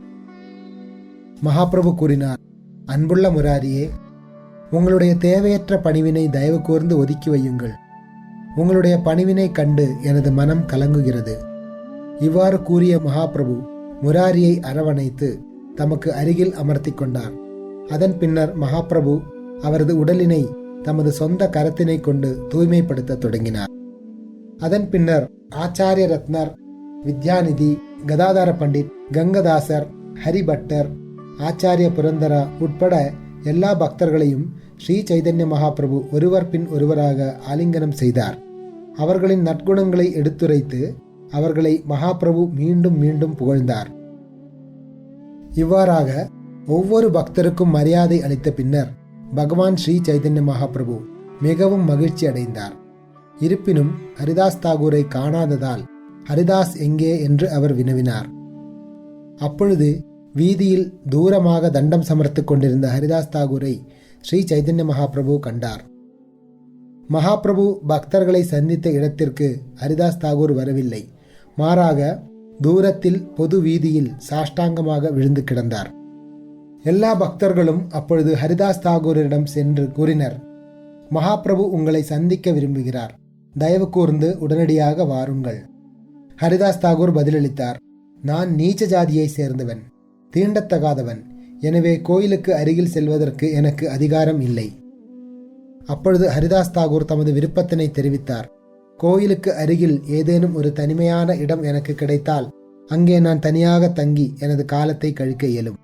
மகாபிரபு கூறினார், அன்புள்ள முராரியே, உங்களுடைய தேவையற்ற பணிவினை தயவு கூர்ந்து ஒதுக்கி வையுங்கள். உங்களுடைய பணிவினை கண்டு எனது மனம் கலங்குகிறது. இவ்வாறு கூறிய மகாபிரபு முராரியை அரவணைத்து தமக்கு அருகில் அமர்த்தி கொண்டார். அதன் பின்னர் மகாபிரபு அவரது உடலினை தமது சொந்த கரத்தினை கொண்டு தூய்மைப்படுத்த தொடங்கினார். அதன் பின்னர் ஆச்சாரிய ரத்னர், வித்யாநிதி, கதாதார பண்டிட், கங்கதாசர், ஹரிபட்டர், ஆச்சாரிய புரந்தரா உட்பட எல்லா பக்தர்களையும் ஸ்ரீ சைதன்ய மகாபிரபு ஒருவர் பின் ஒருவராக ஆலிங்கனம் செய்தார். அவர்களின் நற்குணங்களை எடுத்துரைத்து அவர்களை மகாபிரபு மீண்டும் மீண்டும் புகழ்ந்தார். இவ்வாறாக ஒவ்வொரு பக்தருக்கும் மரியாதை அளித்த பின்னர் பகவான் ஸ்ரீ சைதன்ய மகாபிரபு மிகவும் மகிழ்ச்சி அடைந்தார். இருப்பினும் ஹரிதாஸ் தாகூரை காணாததால் ஹரிதாஸ் எங்கே என்று அவர் வினவினார். அப்பொழுது வீதியில் தூரமாக தண்டம் சமர்த்துக் கொண்டிருந்த ஹரிதாஸ் தாகூரை ஸ்ரீ சைதன்ய மகாபிரபு கண்டார். மகாபிரபு பக்தர்களை சந்தித்த இடத்திற்கு ஹரிதாஸ் தாகூர் வரவில்லை. மாறாக தூரத்தில் பொது வீதியில் சாஷ்டாங்கமாக விழுந்து கிடந்தார். எல்லா பக்தர்களும் அப்பொழுது ஹரிதாஸ் தாகூரிடம் சென்று கூறினர், மகாபிரபு உங்களை சந்திக்க விரும்புகிறார், தயவு கூர்ந்து உடனடியாக வாருங்கள். ஹரிதாஸ் தாகூர் பதிலளித்தார், நான் நீச்ச ஜாதியை சேர்ந்தவன், தீண்டத்தகாதவன், எனவே கோயிலுக்கு அருகில் செல்வதற்கு எனக்கு அதிகாரம் இல்லை. அப்பொழுது ஹரிதாஸ் தாகூர் தமது விருப்பத்தினை தெரிவித்தார். கோயிலுக்கு அருகில் ஏதேனும் ஒரு தனிமையான இடம் எனக்கு கிடைத்தால் அங்கே நான் தனியாக தங்கி எனது காலத்தை கழிக்க இயலும்.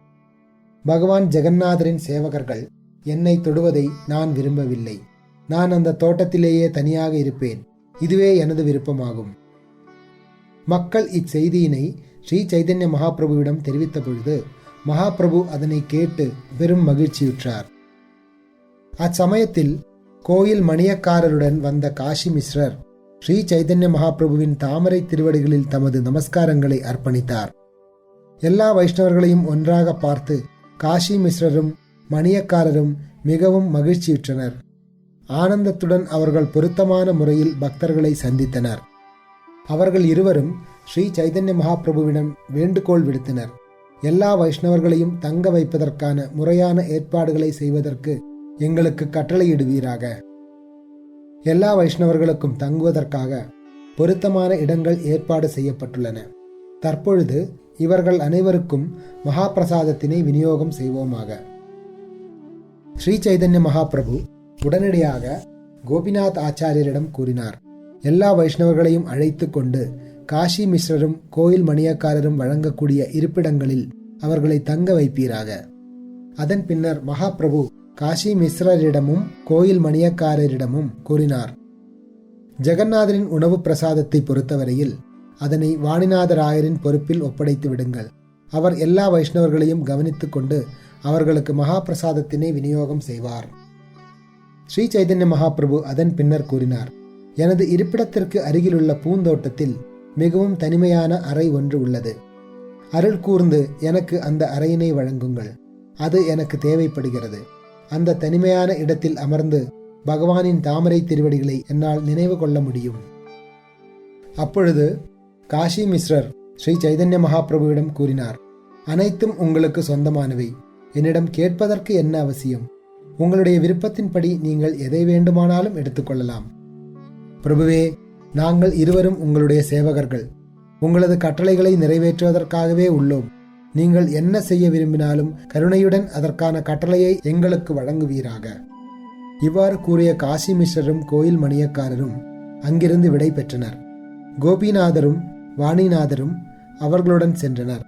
பகவான் ஜெகநாதரின் சேவகர்கள் என்னை தொடுவதை நான் விரும்பவில்லை. நான் அந்த தோட்டத்திலேயே தனியாக இருப்பேன். இதுவே எனது விருப்பமாகும். மக்கள் இச்செய்தியினை ஸ்ரீ சைதன்ய மகாபிரபுவிடம் தெரிவித்த பொழுது மகாபிரபு அதனை கேட்டு பெரும் மகிழ்ச்சியுற்றார். அச்சமயத்தில் கோயில் மணியக்காரருடன் வந்த காஷி மிஸ்ரர் ஸ்ரீ சைதன்ய மகாபிரபுவின் தாமரை திருவடிகளில் தமது நமஸ்காரங்களை அர்ப்பணித்தார். எல்லா வைஷ்ணவர்களையும் ஒன்றாக பார்த்து காஷி மிஸ்ரரும் மணியக்காரரும் மிகவும் மகிழ்ச்சியுற்றனர். ஆனந்தத்துடன் அவர்கள் பொருத்தமான முறையில் பக்தர்களை சந்தித்தனர். அவர்கள் இருவரும் ஸ்ரீ சைதன்ய மகாபிரபுவிடம் வேண்டுகோள் விடுத்தனர். எல்லா வைஷ்ணவர்களையும் தங்க வைப்பதற்கான முறையான ஏற்பாடுகளை செய்வதற்கு எங்களுக்கு கட்டளையிடுவீராக. எல்லா வைஷ்ணவர்களுக்கும் தங்குவதற்காக பொருத்தமான இடங்கள் ஏற்பாடு செய்யப்பட்டுள்ளன. தற்பொழுது இவர்கள் அனைவருக்கும் மகா பிரசாதத்தினை விநியோகம் செய்வோமாக. ஸ்ரீ சைதன்ய மகாபிரபு உடனடியாக கோபிநாத் ஆச்சாரியரிடம் கூறினார், எல்லா வைஷ்ணவர்களையும் அழைத்து கொண்டு காஷி மிஸ்ரரும் கோயில் மணியக்காரரும் வழங்கக்கூடிய இருப்பிடங்களில் அவர்களை தங்க வைப்பீராக. அதன் பின்னர் மகாபிரபு காஷி மிஸ்ரரிடமும் கோயில் மணியக்காரரிடமும் கூறினார், ஜெகநாதரின் உணவு பிரசாதத்தை பொறுத்தவரையில் அதனை வாணிநாதராயரின் பொறுப்பில் ஒப்படைத்து விடுங்கள். அவர் எல்லா வைஷ்ணவர்களையும் கவனித்துக் கொண்டு அவர்களுக்கு மகா பிரசாதத்தினை விநியோகம் செய்வார். ஸ்ரீ சைதன்ய மகாபிரபு அதன் பின்னர் கூறினார், எனது இருப்பிடத்திற்கு அருகிலுள்ள பூந்தோட்டத்தில் மிகவும் தனிமையான அறை ஒன்று உள்ளது. அருள் கூர்ந்து எனக்கு அந்த அறையினை வழங்குங்கள். அது எனக்கு தேவைப்படுகிறது. அந்த தனிமையான இடத்தில் அமர்ந்து பகவானின் தாமரை திருவடிகளை என்னால் நினைவு கொள்ள முடியும். அப்பொழுது காஷி மிஸ்ரர் ஸ்ரீ சைதன்ய மகாபிரபுவிடம் கூறினார், அனைத்தும் உங்களுக்கு சொந்தமானவை. என்னிடம் கேட்பதற்கு என்ன அவசியம்? உங்களுடைய விருப்பத்தின்படி நீங்கள் எதை வேண்டுமானாலும் எடுத்துக்கொள்ளலாம். பிரபுவே, நாங்கள் இருவரும் உங்களுடைய சேவகர்கள். உங்களது கட்டளைகளை நிறைவேற்றுவதற்காகவே உள்ளோம். நீங்கள் என்ன செய்ய விரும்பினாலும் கருணையுடன் அதற்கான கட்டளையை எங்களுக்கு வழங்குவீராக. இவ்வாறு கூறிய காஷி மிஸ்ரரும் கோயில் மணியக்காரரும் அங்கிருந்து விடை பெற்றனர். கோபிநாதரும் வாணிநாதரும் அவர்களுடன் சென்றனர்.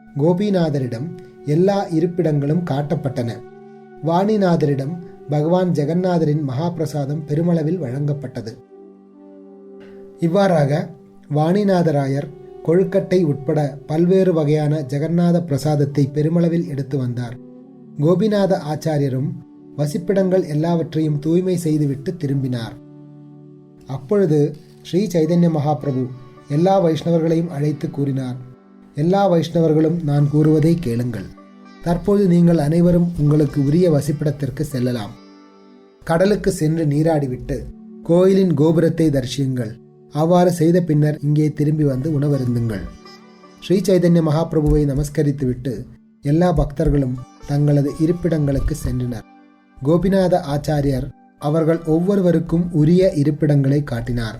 கோபிநாதரிடம் எல்லா இருப்பிடங்களும் காட்டப்பட்டன. வாணிநாதரிடம் பகவான் ஜெகநாதரின் மகாபிரசாதம் பெருமளவில் வழங்கப்பட்டது. இவ்வாறாக வாணிநாதராயர் கொழுக்கட்டை உட்பட பல்வேறு வகையான ஜெகநாத பிரசாதத்தை பெருமளவில் எடுத்து வந்தார். கோபிநாத ஆச்சாரியரும் வசிப்பிடங்கள் எல்லாவற்றையும் தூய்மை செய்துவிட்டு திரும்பினார். அப்பொழுது ஸ்ரீ சைதன்ய மகாபிரபு எல்லா வைஷ்ணவர்களையும் அழைத்து கூறினார், எல்லா வைஷ்ணவர்களும் நான் கூறுவதை கேளுங்கள். தற்போது நீங்கள் அனைவரும் உங்களுக்கு உரிய வசிப்பிடத்திற்கு செல்லலாம். கடலுக்கு சென்று நீராடிவிட்டு கோயிலின் கோபுரத்தை தரிசியுங்கள். அவ்வாறு செய்த பின்னர் இங்கே திரும்பி வந்து உணவருந்துங்கள். ஸ்ரீ சைதன்ய மகாபிரபுவை நமஸ்கரித்துவிட்டு எல்லா பக்தர்களும் தங்களது இருப்பிடங்களுக்கு சென்றனர். கோபிநாத ஆச்சாரியர் அவர்கள் ஒவ்வொருவருக்கும் உரிய இருப்பிடங்களை காட்டினார்.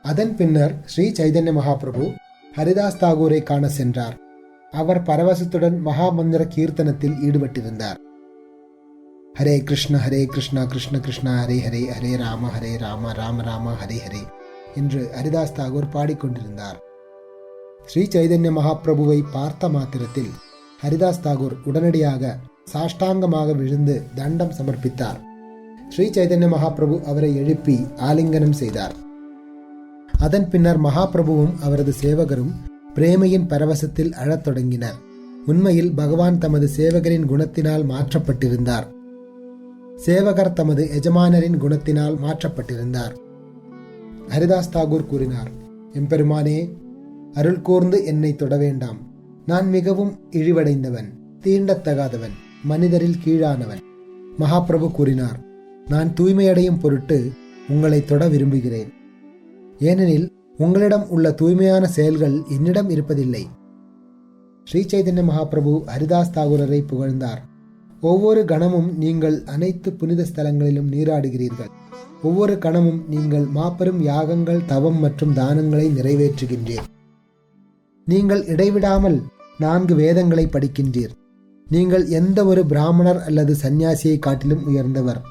அதன் பின்னர் ஸ்ரீ சைதன்ய மகாபிரபு ஹரிதாஸ் தாகூரை காண சென்றார். அவர் பரவசத்துடன் மகாமந்திர கீர்த்தனத்தில் ஈடுபட்டிருந்தார். ஹரே கிருஷ்ண கிருஷ்ண கிருஷ்ண ஹரே ஹரே, ஹரே ராம ராம ராம ஹரே ஹரே என்று ஹரிதாஸ் தாகூர் பாடிக்கொண்டிருந்தார். ஸ்ரீ சைதன்ய மகாபிரபுவை பார்த்த மாத்திரத்தில் ஹரிதாஸ் தாகூர் உடனடியாக சாஷ்டாங்கமாக விழுந்து தண்டம் சமர்ப்பித்தார். ஸ்ரீ சைதன்ய மகாபிரபு அவரை எழுப்பி ஆலிங்கனம் செய்தார். அதன் பின்னர் மகாபிரபுவும் அவரது சேவகரும் பிரேமையின் பரவசத்தில் அழத் தொடங்கினர். உண்மையில் பகவான் தமது சேவகரின் குணத்தினால் மாற்றப்பட்டிருந்தார். சேவகர் தமது எஜமானரின் குணத்தினால் மாற்றப்பட்டிருந்தார். ஹரிதாஸ் தாகூர் கூறினார், எம்பெருமானே, அருள் கூர்ந்து என்னை தொட வேண்டாம். நான் மிகவும் இழிவடைந்தவன், தீண்டத்தகாதவன், மனிதரில் கீழானவன். மகாபிரபு கூறினார், நான் தூய்மையடையும் பொருட்டு உங்களை தொட விரும்புகிறேன். ஏனெனில் உங்களிடம் உள்ள தூய்மையான செயல்கள் என்னிடம் இருப்பதில்லை. ஸ்ரீ சைதன்ய மகாபிரபு ஹரிதாஸ் தாகூரரை புகழ்ந்தார். ஒவ்வொரு கணமும் நீங்கள் அனைத்து புனித ஸ்தலங்களிலும் நீராடுகிறீர்கள். ஒவ்வொரு கணமும் நீங்கள் மாபெரும் யாகங்கள், தவம் மற்றும் தானங்களை நிறைவேற்றுகின்றீர். நீங்கள் இடைவிடாமல் 4 வேதங்களை படிக்கின்றீர். நீங்கள் எந்த ஒரு பிராமணர் அல்லது சந்நியாசியை காட்டிலும் உயர்ந்தவர்.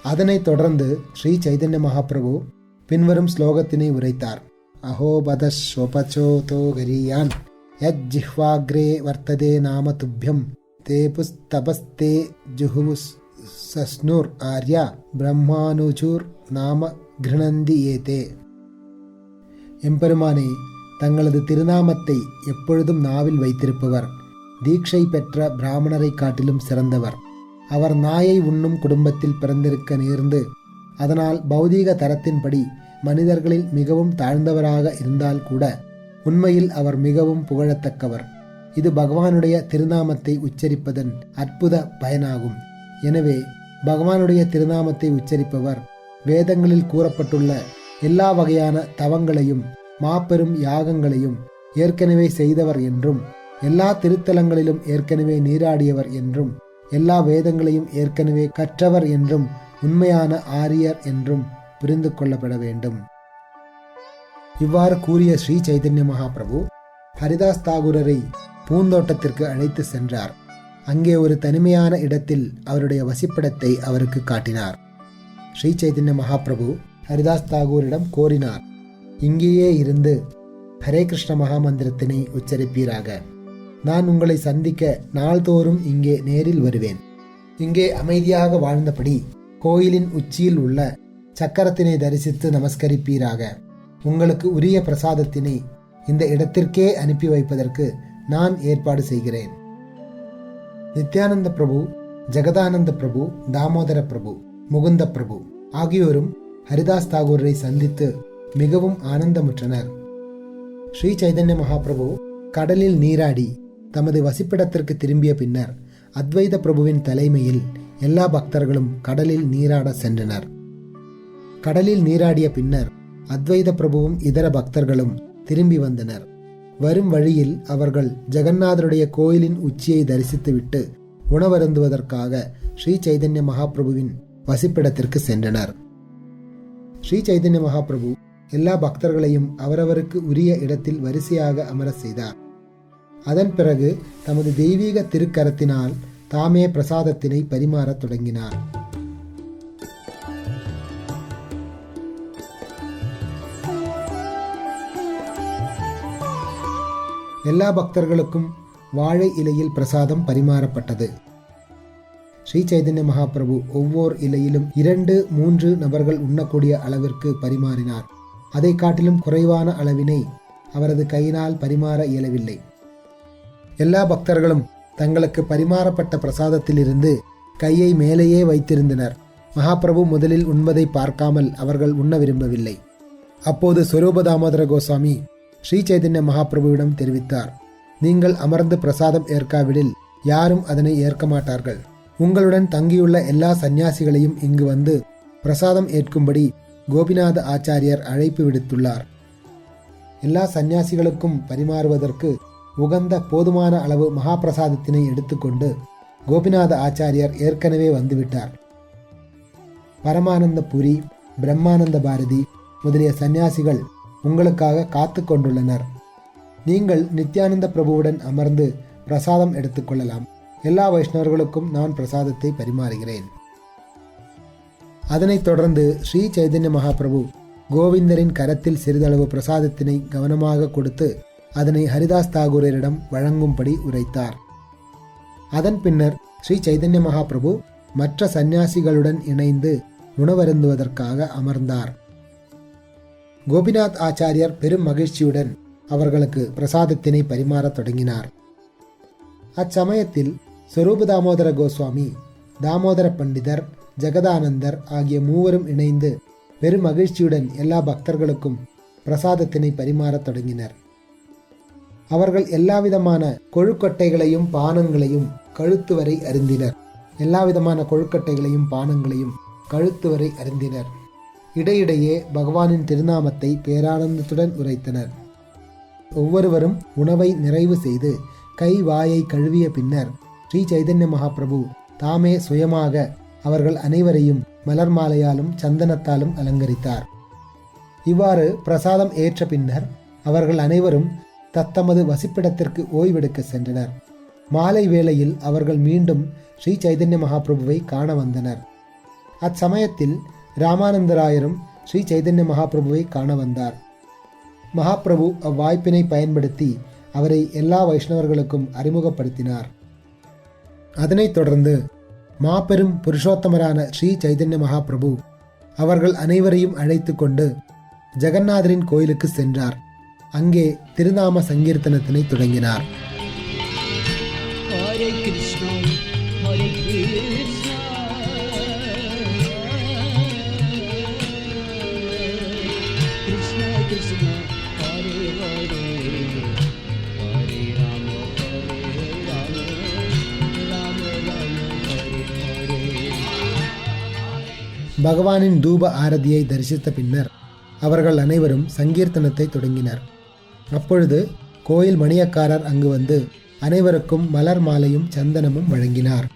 அதனைத் தொடர்ந்து ஸ்ரீ சைதன்ய மகாபிரபு பின்வரும் ஸ்லோகத்தினை உரைத்தார். அஹோபதஸ்வபச்சோதோ கரியான் யஜ்ஜிஹ்வாக்ரே வர்த்ததே நாம துப்யம் தே புஸ்தபஸ்தே ஜுஹுஸ் சஸ்னூர் ஆர்யா பிரம்மானுஜூர் நாம கிருணந்தி ஏதே. எம்பெருமானே, தங்களது திருநாமத்தை எப்பொழுதும் நாவில் வைத்திருப்பவர் தீட்சை பெற்ற பிராமணரை காட்டிலும் சிறந்தவர். அவர் நாயை உண்ணும் குடும்பத்தில் பிறந்திருக்க நேர்ந்து அதனால் பௌதீக தரத்தின்படி மனிதர்களில் மிகவும் தாழ்ந்தவராக இருந்தால் கூட உண்மையில் அவர் மிகவும் புகழத்தக்கவர். இது பகவானுடைய திருநாமத்தை உச்சரிப்பதன் அற்புத பயனாகும். எனவே பகவானுடைய திருநாமத்தை உச்சரிப்பவர் வேதங்களில் கூறப்பட்டுள்ள எல்லா வகையான தவங்களையும் மாபெரும் யாகங்களையும் ஏற்கனவே செய்தவர் என்றும், எல்லா திருத்தலங்களிலும் ஏற்கனவே நீராடியவர் என்றும், எல்லா வேதங்களையும் ஏற்கனவே கற்றவர் என்றும், உண்மையான ஆரியர் என்றும் புரிந்து கொள்ளப்பட வேண்டும். இவ்வாறு கூறிய ஸ்ரீ சைதன்ய மகாபிரபு ஹரிதாஸ் தாகூரரை பூந்தோட்டத்திற்கு அழைத்து சென்றார். அங்கே ஒரு தனிமையான இடத்தில் அவருடைய வசிப்பிடத்தை அவருக்கு காட்டினார். ஸ்ரீ சைதன்ய மகாபிரபு ஹரிதாஸ் தாகூரிடம் கோரினார், இங்கேயே இருந்து ஹரே கிருஷ்ண மகாமந்திரத்தினை உச்சரிப்பீராக. நான் உங்களை சந்திக்க நாள்தோறும் இங்கே நேரில் வருவேன். இங்கே அமைதியாக வாழ்ந்தபடி கோயிலின் உச்சியில் உள்ள சக்கரத்தினை தரிசித்து நமஸ்கரிப்பீராக. உங்களுக்கு உரிய பிரசாதத்தினை இந்த இடத்திற்கே அனுப்பி வைப்பதற்கு நான் ஏற்பாடு செய்கிறேன். நித்யானந்த பிரபு, ஜெகதானந்த பிரபு, தாமோதர பிரபு, முகுந்த பிரபு ஆகியோரும் ஹரிதாஸ் தாகூரை சந்தித்து மிகவும் ஆனந்தமுற்றனர். ஸ்ரீ சைதன்ய மகாபிரபு கடலில் நீராடி தமது வசிப்பிடத்திற்கு திரும்பிய பின்னர் அத்வைத பிரபுவின் தலைமையில் எல்லா பக்தர்களும் கடலில் நீராட சென்றனர். கடலில் நீராடிய பின்னர் அத்வைத பிரபுவும் இதர பக்தர்களும் திரும்பி வந்தனர். வரும் வழியில் அவர்கள் ஜெகநாதருடைய கோயிலின் உச்சியை தரிசித்துவிட்டு உணவருந்துவதற்காக ஸ்ரீ சைதன்ய மகாபிரபுவின் வசிப்பிடத்திற்கு சென்றனர். ஸ்ரீ சைதன்ய மகாபிரபு எல்லா பக்தர்களையும் அவரவருக்கு உரிய இடத்தில் வரிசையாக அமர செய்தார். அதன் பிறகு தமது தெய்வீக திருக்கரத்தினால் தாமே பிரசாதத்தினை பரிமாறத் தொடங்கினார். எல்லா பக்தர்களுக்கும் வாழை இலையில் பிரசாதம் பரிமாறப்பட்டது. ஸ்ரீ சைதன்ய மகாபிரபு ஒவ்வொரு இலையிலும் 2-3 நபர்கள் உண்ணக்கூடிய அளவிற்கு பரிமாறினார். அதை காட்டிலும் குறைவான அளவினை அவரது கையினால் பரிமாற இயலவில்லை. எல்லா பக்தர்களும் தங்களுக்கு பரிமாறப்பட்ட பிரசாதத்திலிருந்து கையை மேலேயே வைத்திருந்தனர். மகாபிரபு முதலில் உண்பதை பார்க்காமல் அவர்கள் உண்ண விரும்பவில்லை. அப்போது ஸ்வரூப தாமோதர கோஸ்வாமி ஸ்ரீ சைதன்ய மகாபிரபுவிடம் தெரிவித்தார், நீங்கள் அமர்ந்து பிரசாதம் ஏற்காவிடில் யாரும் அதனை ஏற்க மாட்டார்கள். உங்களுடன் தங்கியுள்ள எல்லா சந்நியாசிகளையும் இங்கு வந்து பிரசாதம் ஏற்கும்படி கோபிநாத ஆச்சாரியர் அழைப்பு விடுத்துள்ளார். எல்லா சந்நியாசிகளுக்கும் பரிமாறுவதற்கு உகந்த போதுமான அளவு மகாபிரசாதத்தினை எடுத்துக்கொண்டு கோபிநாத ஆச்சாரியர் ஏற்கனவே வந்துவிட்டார். பரமானந்த புரி, பிரம்மானந்த பாரதி முதலிய சந்நியாசிகள் உங்களுக்காக காத்து கொண்டுள்ளனர். நீங்கள் நித்யானந்த பிரபுவுடன் அமர்ந்து பிரசாதம் எடுத்துக்கொள்ளலாம். எல்லா வைஷ்ணவர்களுக்கும் நான் பிரசாதத்தை பரிமாறுகிறேன். அதனைத் தொடர்ந்து ஸ்ரீ சைதன்ய மகாபிரபு கோவிந்தரின் கரத்தில் சிறிதளவு பிரசாதத்தினை கவனமாக கொடுத்து அதனை ஹரிதாஸ் தாகூரரிடம் வழங்கும்படி உரைத்தார். அதன் பின்னர் ஸ்ரீ சைதன்ய மகாபிரபு மற்ற சந்நியாசிகளுடன் இணைந்து உணவருந்துவதற்காக அமர்ந்தார். கோபிநாத் ஆச்சாரியர் பெரும் மகிழ்ச்சியுடன் அவர்களுக்கு பிரசாதத்தினை பரிமாறத் தொடங்கினார். அச்சமயத்தில் ஸ்வரூப தாமோதர கோஸ்வாமி, தாமோதர பண்டிதர், ஜெகதானந்தர் ஆகிய மூவரும் இணைந்து பெரும் மகிழ்ச்சியுடன் எல்லா பக்தர்களுக்கும் பிரசாதத்தினை பரிமாறத் தொடங்கினர். அவர்கள் எல்லாவிதமான கொழுக்கட்டைகளையும் பானங்களையும் கழுத்து வரை அருந்தினர். இடையிடையே பகவானின் திருநாமத்தை பேரானந்தத்துடன் உரைத்தனர். ஒவ்வொருவரும் உணவை நிறைவு செய்து கை வாயை கழுவிய பின்னர் ஸ்ரீ சைதன்ய மகாபிரபு தாமே சுயமாக அவர்கள் அனைவரையும் மலர் மாலையாலும் சந்தனத்தாலும் அலங்கரித்தார். இவ்வாறு பிரசாதம் ஏற்ற பின்னர் அவர்கள் அனைவரும் தத்தமது வசிப்பிடத்திற்கு ஓய்வெடுக்க சென்றனர். மாலை வேளையில் அவர்கள் மீண்டும் ஸ்ரீ சைதன்ய மகாபிரபுவை காண வந்தனர். அச்சமயத்தில் ராமானந்தராயரும் ஸ்ரீ சைதன்ய மகாபிரபுவை காண வந்தார். மகாபிரபு அவ்வாய்ப்பினை பயன்படுத்தி அவரை எல்லா வைஷ்ணவர்களுக்கும் அறிமுகப்படுத்தினார். அதனைத் தொடர்ந்து மாபெரும் புருஷோத்தமரான ஸ்ரீ சைதன்ய மகாபிரபு அவர்கள் அனைவரையும் அழைத்து கொண்டு ஜெகநாதரின் கோயிலுக்கு சென்றார். அங்கே திருநாம சங்கீர்த்தனத்தினை தொடங்கினார். ஹரே கிருஷ்ணா ஹரே கிருஷ்ணா கிருஷ்ணா கிருஷ்ணா ஹரே ஹரே ஹரே ராம ஹரே ராம ராம ராம ஹரே ஹரே. பகவானின் தூப ஆரதியை தரிசித்த பின்னர் அவர்கள் அனைவரும் சங்கீர்த்தனத்தை தொடங்கினர். அப்பொழுது கோயில் மணியக்காரர் அங்கு வந்து அனைவருக்கும் மலர் மாலையும் சந்தனமும் வழங்கினார்.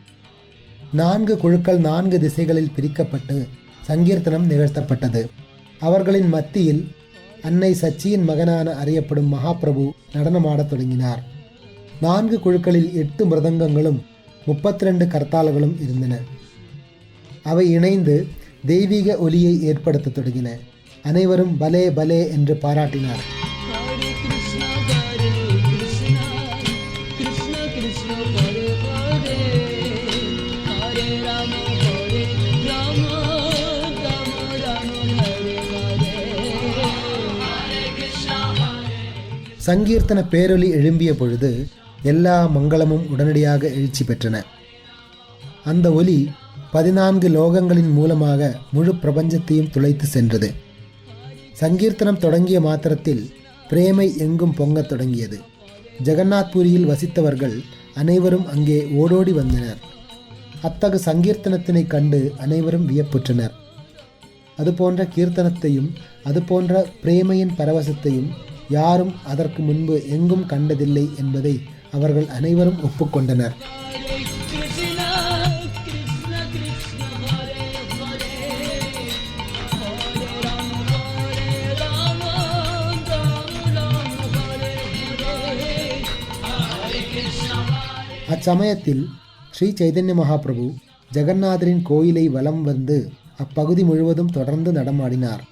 4 குழுக்கள் 4 திசைகளில் பிரிக்கப்பட்டு சங்கீர்த்தனம் நிகழ்த்தப்பட்டது. அவர்களின் மத்தியில் அன்னை சச்சியின் மகனான அறியப்படும் மகாபிரபு நடனமாடத் தொடங்கினார். 4 குழுக்களில் 8 மிருதங்கங்களும் 32 கர்த்தால்களும் இருந்தன. அவை இணைந்து தெய்வீக ஒலியை ஏற்படுத்த தொடங்கின. அனைவரும் பலே பலே என்று பாராட்டினார். ஹரே கிருஷ்ணா ஹரே கிருஷ்ணா கிருஷ்ணா கிருஷ்ணா ஹரே ஹரே ஹரே ராம ஹரே ராம ராம ராம ஹரே ஹரே கிருஷ்ணா. சங்கீர்த்தன பேரொலி எழும்பிய பொழுது எல்லா மங்களமும் உடனடியாக எழுச்சி பெற்றன. அந்த ஒலி 14 லோகங்களின் மூலமாக முழு பிரபஞ்சத்தையும் துளைத்து சென்றது. சங்கீர்த்தனம் தொடங்கிய மாத்திரத்தில் பிரேமை எங்கும் பொங்கத் தொடங்கியது. ஜெகநாத்புரியில் வசித்தவர்கள் அனைவரும் அங்கே ஓடோடி வந்தனர். அத்தகு சங்கீர்த்தனத்தினை கண்டு அனைவரும் வியப்புற்றனர். அதுபோன்ற கீர்த்தனத்தையும் அதுபோன்ற பிரேமையின் பரவசத்தையும் யாரும் அதற்கு முன்பு எங்கும் கண்டதில்லை என்பதை அவர்கள் அனைவரும் ஒப்புக்கொண்டனர். அச்சமயத்தில் ஸ்ரீ சைதன்ய மகாபிரபு ஜெகநாதரின் கோயிலை வலம் வந்து அப்பகுதி முழுவதும் தொடர்ந்து நடமாடினார்.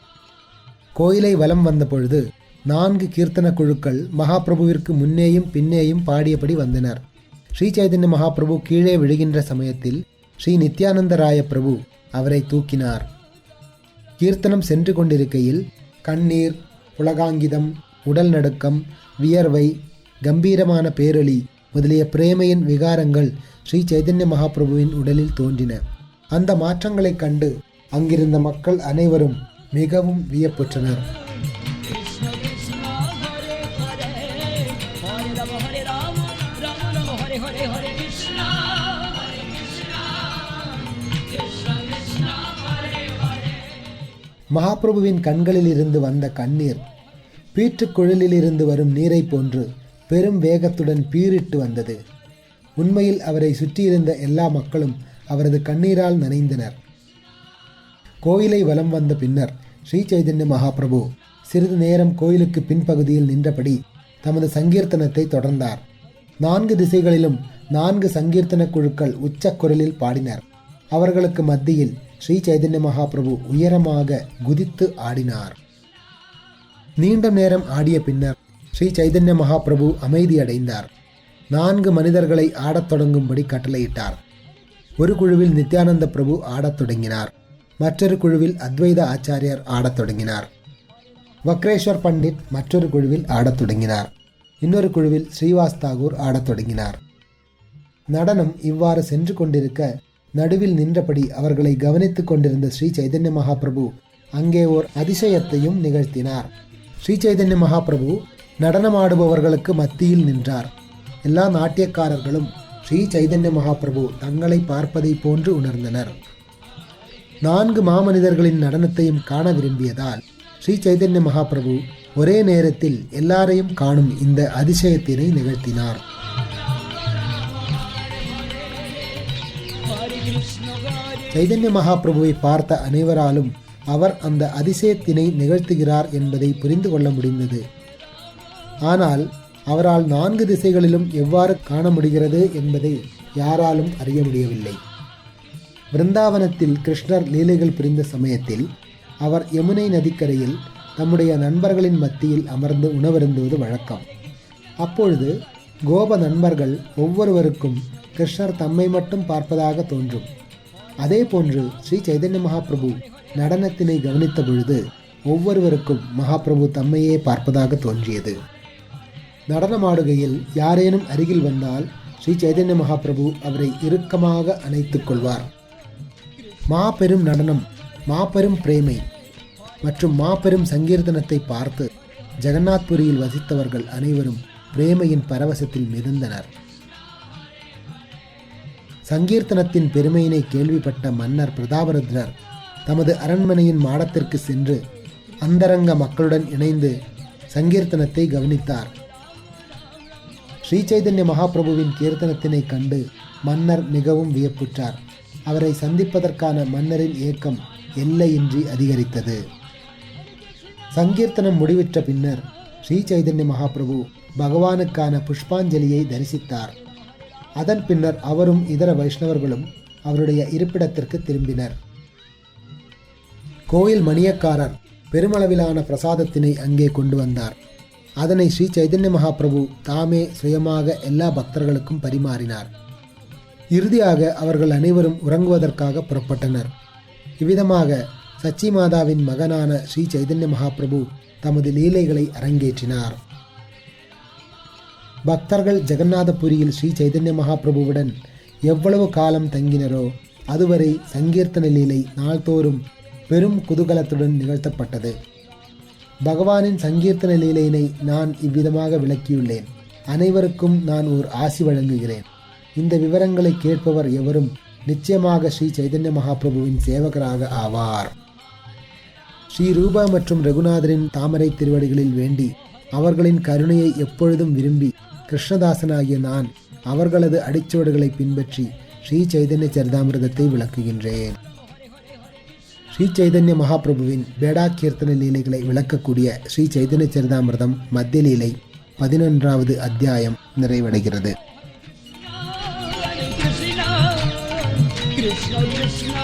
கோயிலை வலம் வந்த பொழுது 4 கீர்த்தன குழுக்கள் மகாபிரபுவிற்கு முன்னேயும் பின்னேயும் பாடியபடி வந்தனர். ஸ்ரீ சைதன்ய மகாபிரபு கீழே விழுகின்ற சமயத்தில் ஸ்ரீ நித்யானந்த ராய பிரபு அவரை தூக்கினார். கீர்த்தனம் சென்று கொண்டிருக்கையில் கண்ணீர், புலகாங்கிதம், உடல் நடுக்கம், வியர்வை, கம்பீரமான பேரொலி முதலிய பிரேமையின் விகாரங்கள் ஸ்ரீ சைதன்ய மகாபிரபுவின் உடலில் தோன்றின. அந்த மாற்றங்களைக் கண்டு அங்கிருந்த மக்கள் அனைவரும் மிகவும் வியப்புற்றனர். மகாபிரபுவின் கண்களில் இருந்து வந்த கண்ணீர் பீற்றுக்குழலில் இருந்து வரும் நீரை போன்று பெரும் வேகத்துடன் பீரிட்டு வந்தது. உண்மையில் அவரை சுற்றியிருந்த எல்லா மக்களும் அவரது கண்ணீரால் நனைந்தனர். கோயிலை வலம் வந்த பின்னர் ஸ்ரீ சைதன்ய மகாபிரபு சிறிது நேரம் கோயிலுக்கு பின்பகுதியில் நின்றபடி தமது சங்கீர்த்தனத்தை தொடர்ந்தார். 4 திசைகளிலும் 4 சங்கீர்த்தன குழுக்கள் உச்ச குரலில் பாடினர். அவர்களுக்கு மத்தியில் ஸ்ரீ சைதன்ய மகாபிரபு உயரமாக குதித்து ஆடினார். நீண்ட நேரம் ஆடிய பின்னர் ஸ்ரீ சைதன்ய மகாபிரபு அமைதியடைந்தார். 4 மனிதர்களை ஆடத் தொடங்கும்படி கட்டளையிட்டார். ஒரு குழுவில் நித்யானந்த பிரபு ஆடத் தொடங்கினார். மற்றொரு குழுவில் அத்வைத ஆச்சாரியர் ஆடத் தொடங்கினார். வக்ரேஸ்வர் பண்டிட் மற்றொரு குழுவில் ஆடத் தொடங்கினார். இன்னொரு குழுவில் ஸ்ரீவாஸ் தாகூர் ஆடத் தொடங்கினார். நடனம் இவ்வாறு சென்று கொண்டிருக்க நடுவில் நின்றபடி அவர்களை கவனித்துக் கொண்டிருந்த ஸ்ரீ சைதன்ய மகாபிரபு அங்கே ஓர் அதிசயத்தையும் நிகழ்த்தினார். ஸ்ரீ சைதன்ய மகாபிரபு நடனமாடுபவர்களுக்கு மத்தியில் நின்றார். எல்லா நாட்டியக்காரர்களும் ஸ்ரீ சைதன்ய மகாபிரபு தங்களை பார்ப்பதை போன்று உணர்ந்தனர். 4 மாமனிதர்களின் நடனத்தையும் காண விரும்பியதால் ஸ்ரீ சைதன்ய மகாபிரபு ஒரே நேரத்தில் எல்லாரையும் காணும் இந்த அதிசயத்தினை நிகழ்த்தினார். சைதன்ய மகாபிரபுவை பார்த்த அனைவராலும் அவர் அந்த அதிசயத்தினை நிகழ்த்துகிறார் என்பதை புரிந்து கொள்ள முடிந்தது. ஆனால் அவரால் 4 திசைகளிலும் எவ்வாறு காண முடிகிறது என்பதை யாராலும் அறிய முடியவில்லை. விருந்தாவனத்தில் கிருஷ்ணர் லீலைகள் புரிந்த சமயத்தில் அவர் யமுனை நதிக்கரையில் தம்முடைய நண்பர்களின் மத்தியில் அமர்ந்து உணவருந்துவது வழக்கம். அப்பொழுது கோப நண்பர்கள் ஒவ்வொருவருக்கும் கிருஷ்ணர் தம்மை மட்டும் பார்ப்பதாக தோன்றும். அதே போன்று ஸ்ரீ சைதன்ய மகாபிரபு நடனத்தினை கவனித்த பொழுது ஒவ்வொருவருக்கும் மகாபிரபு தம்மையே பார்ப்பதாக தோன்றியது. நடனமாடுகையில் யாரேனும் அருகில் வந்தால் ஸ்ரீ சைதன்ய மகாபிரபு அவரை இறுக்கமாக அணைத்துக் கொள்வார். மாபெரும் நடனம், மாபெரும் பிரேமை மற்றும் மாபெரும் சங்கீர்த்தனத்தை பார்த்து ஜெகநாத்புரியில் வசித்தவர்கள் அனைவரும் பிரேமையின் பரவசத்தில் மிதந்தனர். சங்கீர்த்தனத்தின் பெருமையினை கேள்விப்பட்ட மன்னர் பிரதாபருத்ரர் தமது அரண்மனையின் மாடத்திற்கு சென்று அந்தரங்க மக்களுடன் இணைந்து சங்கீர்த்தனத்தை கவனித்தார். ஸ்ரீ சைதன்ய மகாபிரபுவின் கீர்த்தனத்தினை கண்டு மன்னர் மிகவும் வியப்புற்றார். அவரை சந்திப்பதற்கான மன்னரின் ஏக்கம் எல்லையின்றி அதிகரித்தது. சங்கீர்த்தனம் முடிவிற்ற பின்னர் ஸ்ரீ சைதன்ய மகாபிரபு பகவானுக்கான புஷ்பாஞ்சலியை தரிசித்தார். அதன் பின்னர் அவரும் இதர வைஷ்ணவர்களும் அவருடைய இருப்பிடத்திற்கு திரும்பினர். கோயில் மணியக்காரர் பெருமளவிலான பிரசாதத்தினை அங்கே கொண்டு வந்தார். அதனை ஸ்ரீ சைதன்ய மகாபிரபு தாமே சுயமாக எல்லா பக்தர்களுக்கும் பரிமாறினார். இறுதியாக அவர்கள் அனைவரும் உறங்குவதற்காக புறப்பட்டனர். இவ்விதமாக சச்சி மாதாவின் மகனான ஸ்ரீ சைதன்ய மகாபிரபு தமது லீலைகளை அரங்கேற்றினார். பக்தர்கள் ஜெகநாதபுரியில் ஸ்ரீ சைதன்ய மகாபிரபுவுடன் எவ்வளவு காலம் தங்கினரோ அதுவரை சங்கீர்த்தன லீலை நாள்தோறும் பெரும் குதூகலத்துடன் நிகழ்த்தப்பட்டது. பகவானின் சங்கீர்த்தன லீலையினை நான் இவ்விதமாக விளக்கியுள்ளேன். அனைவருக்கும் நான் ஓர் ஆசி வழங்குகிறேன். இந்த விவரங்களை கேட்பவர் எவரும் நிச்சயமாக ஸ்ரீ சைதன்ய மகாபிரபுவின் சேவகராக ஆவார். ஸ்ரீ ரூபா மற்றும் ரகுநாதரின் தாமரை திருவடிகளில் வேண்டி அவர்களின் கருணையை எப்பொழுதும் விரும்பி கிருஷ்ணதாசனாகிய நான் அவர்களது அடிச்சுவடுகளை பின்பற்றி ஸ்ரீ சைதன்ய சரிதாமிர்தத்தை விளக்குகின்றேன். ஸ்ரீ சைதன்ய மகாபிரபுவின் பேடா கீர்த்தன லீலைகளை விளக்கக்கூடிய ஸ்ரீ சைதன்ய சரிதாமிர்தம் மத்திய லீலை 11வது அத்தியாயம் நிறைவடைகிறது. Krishna Krishna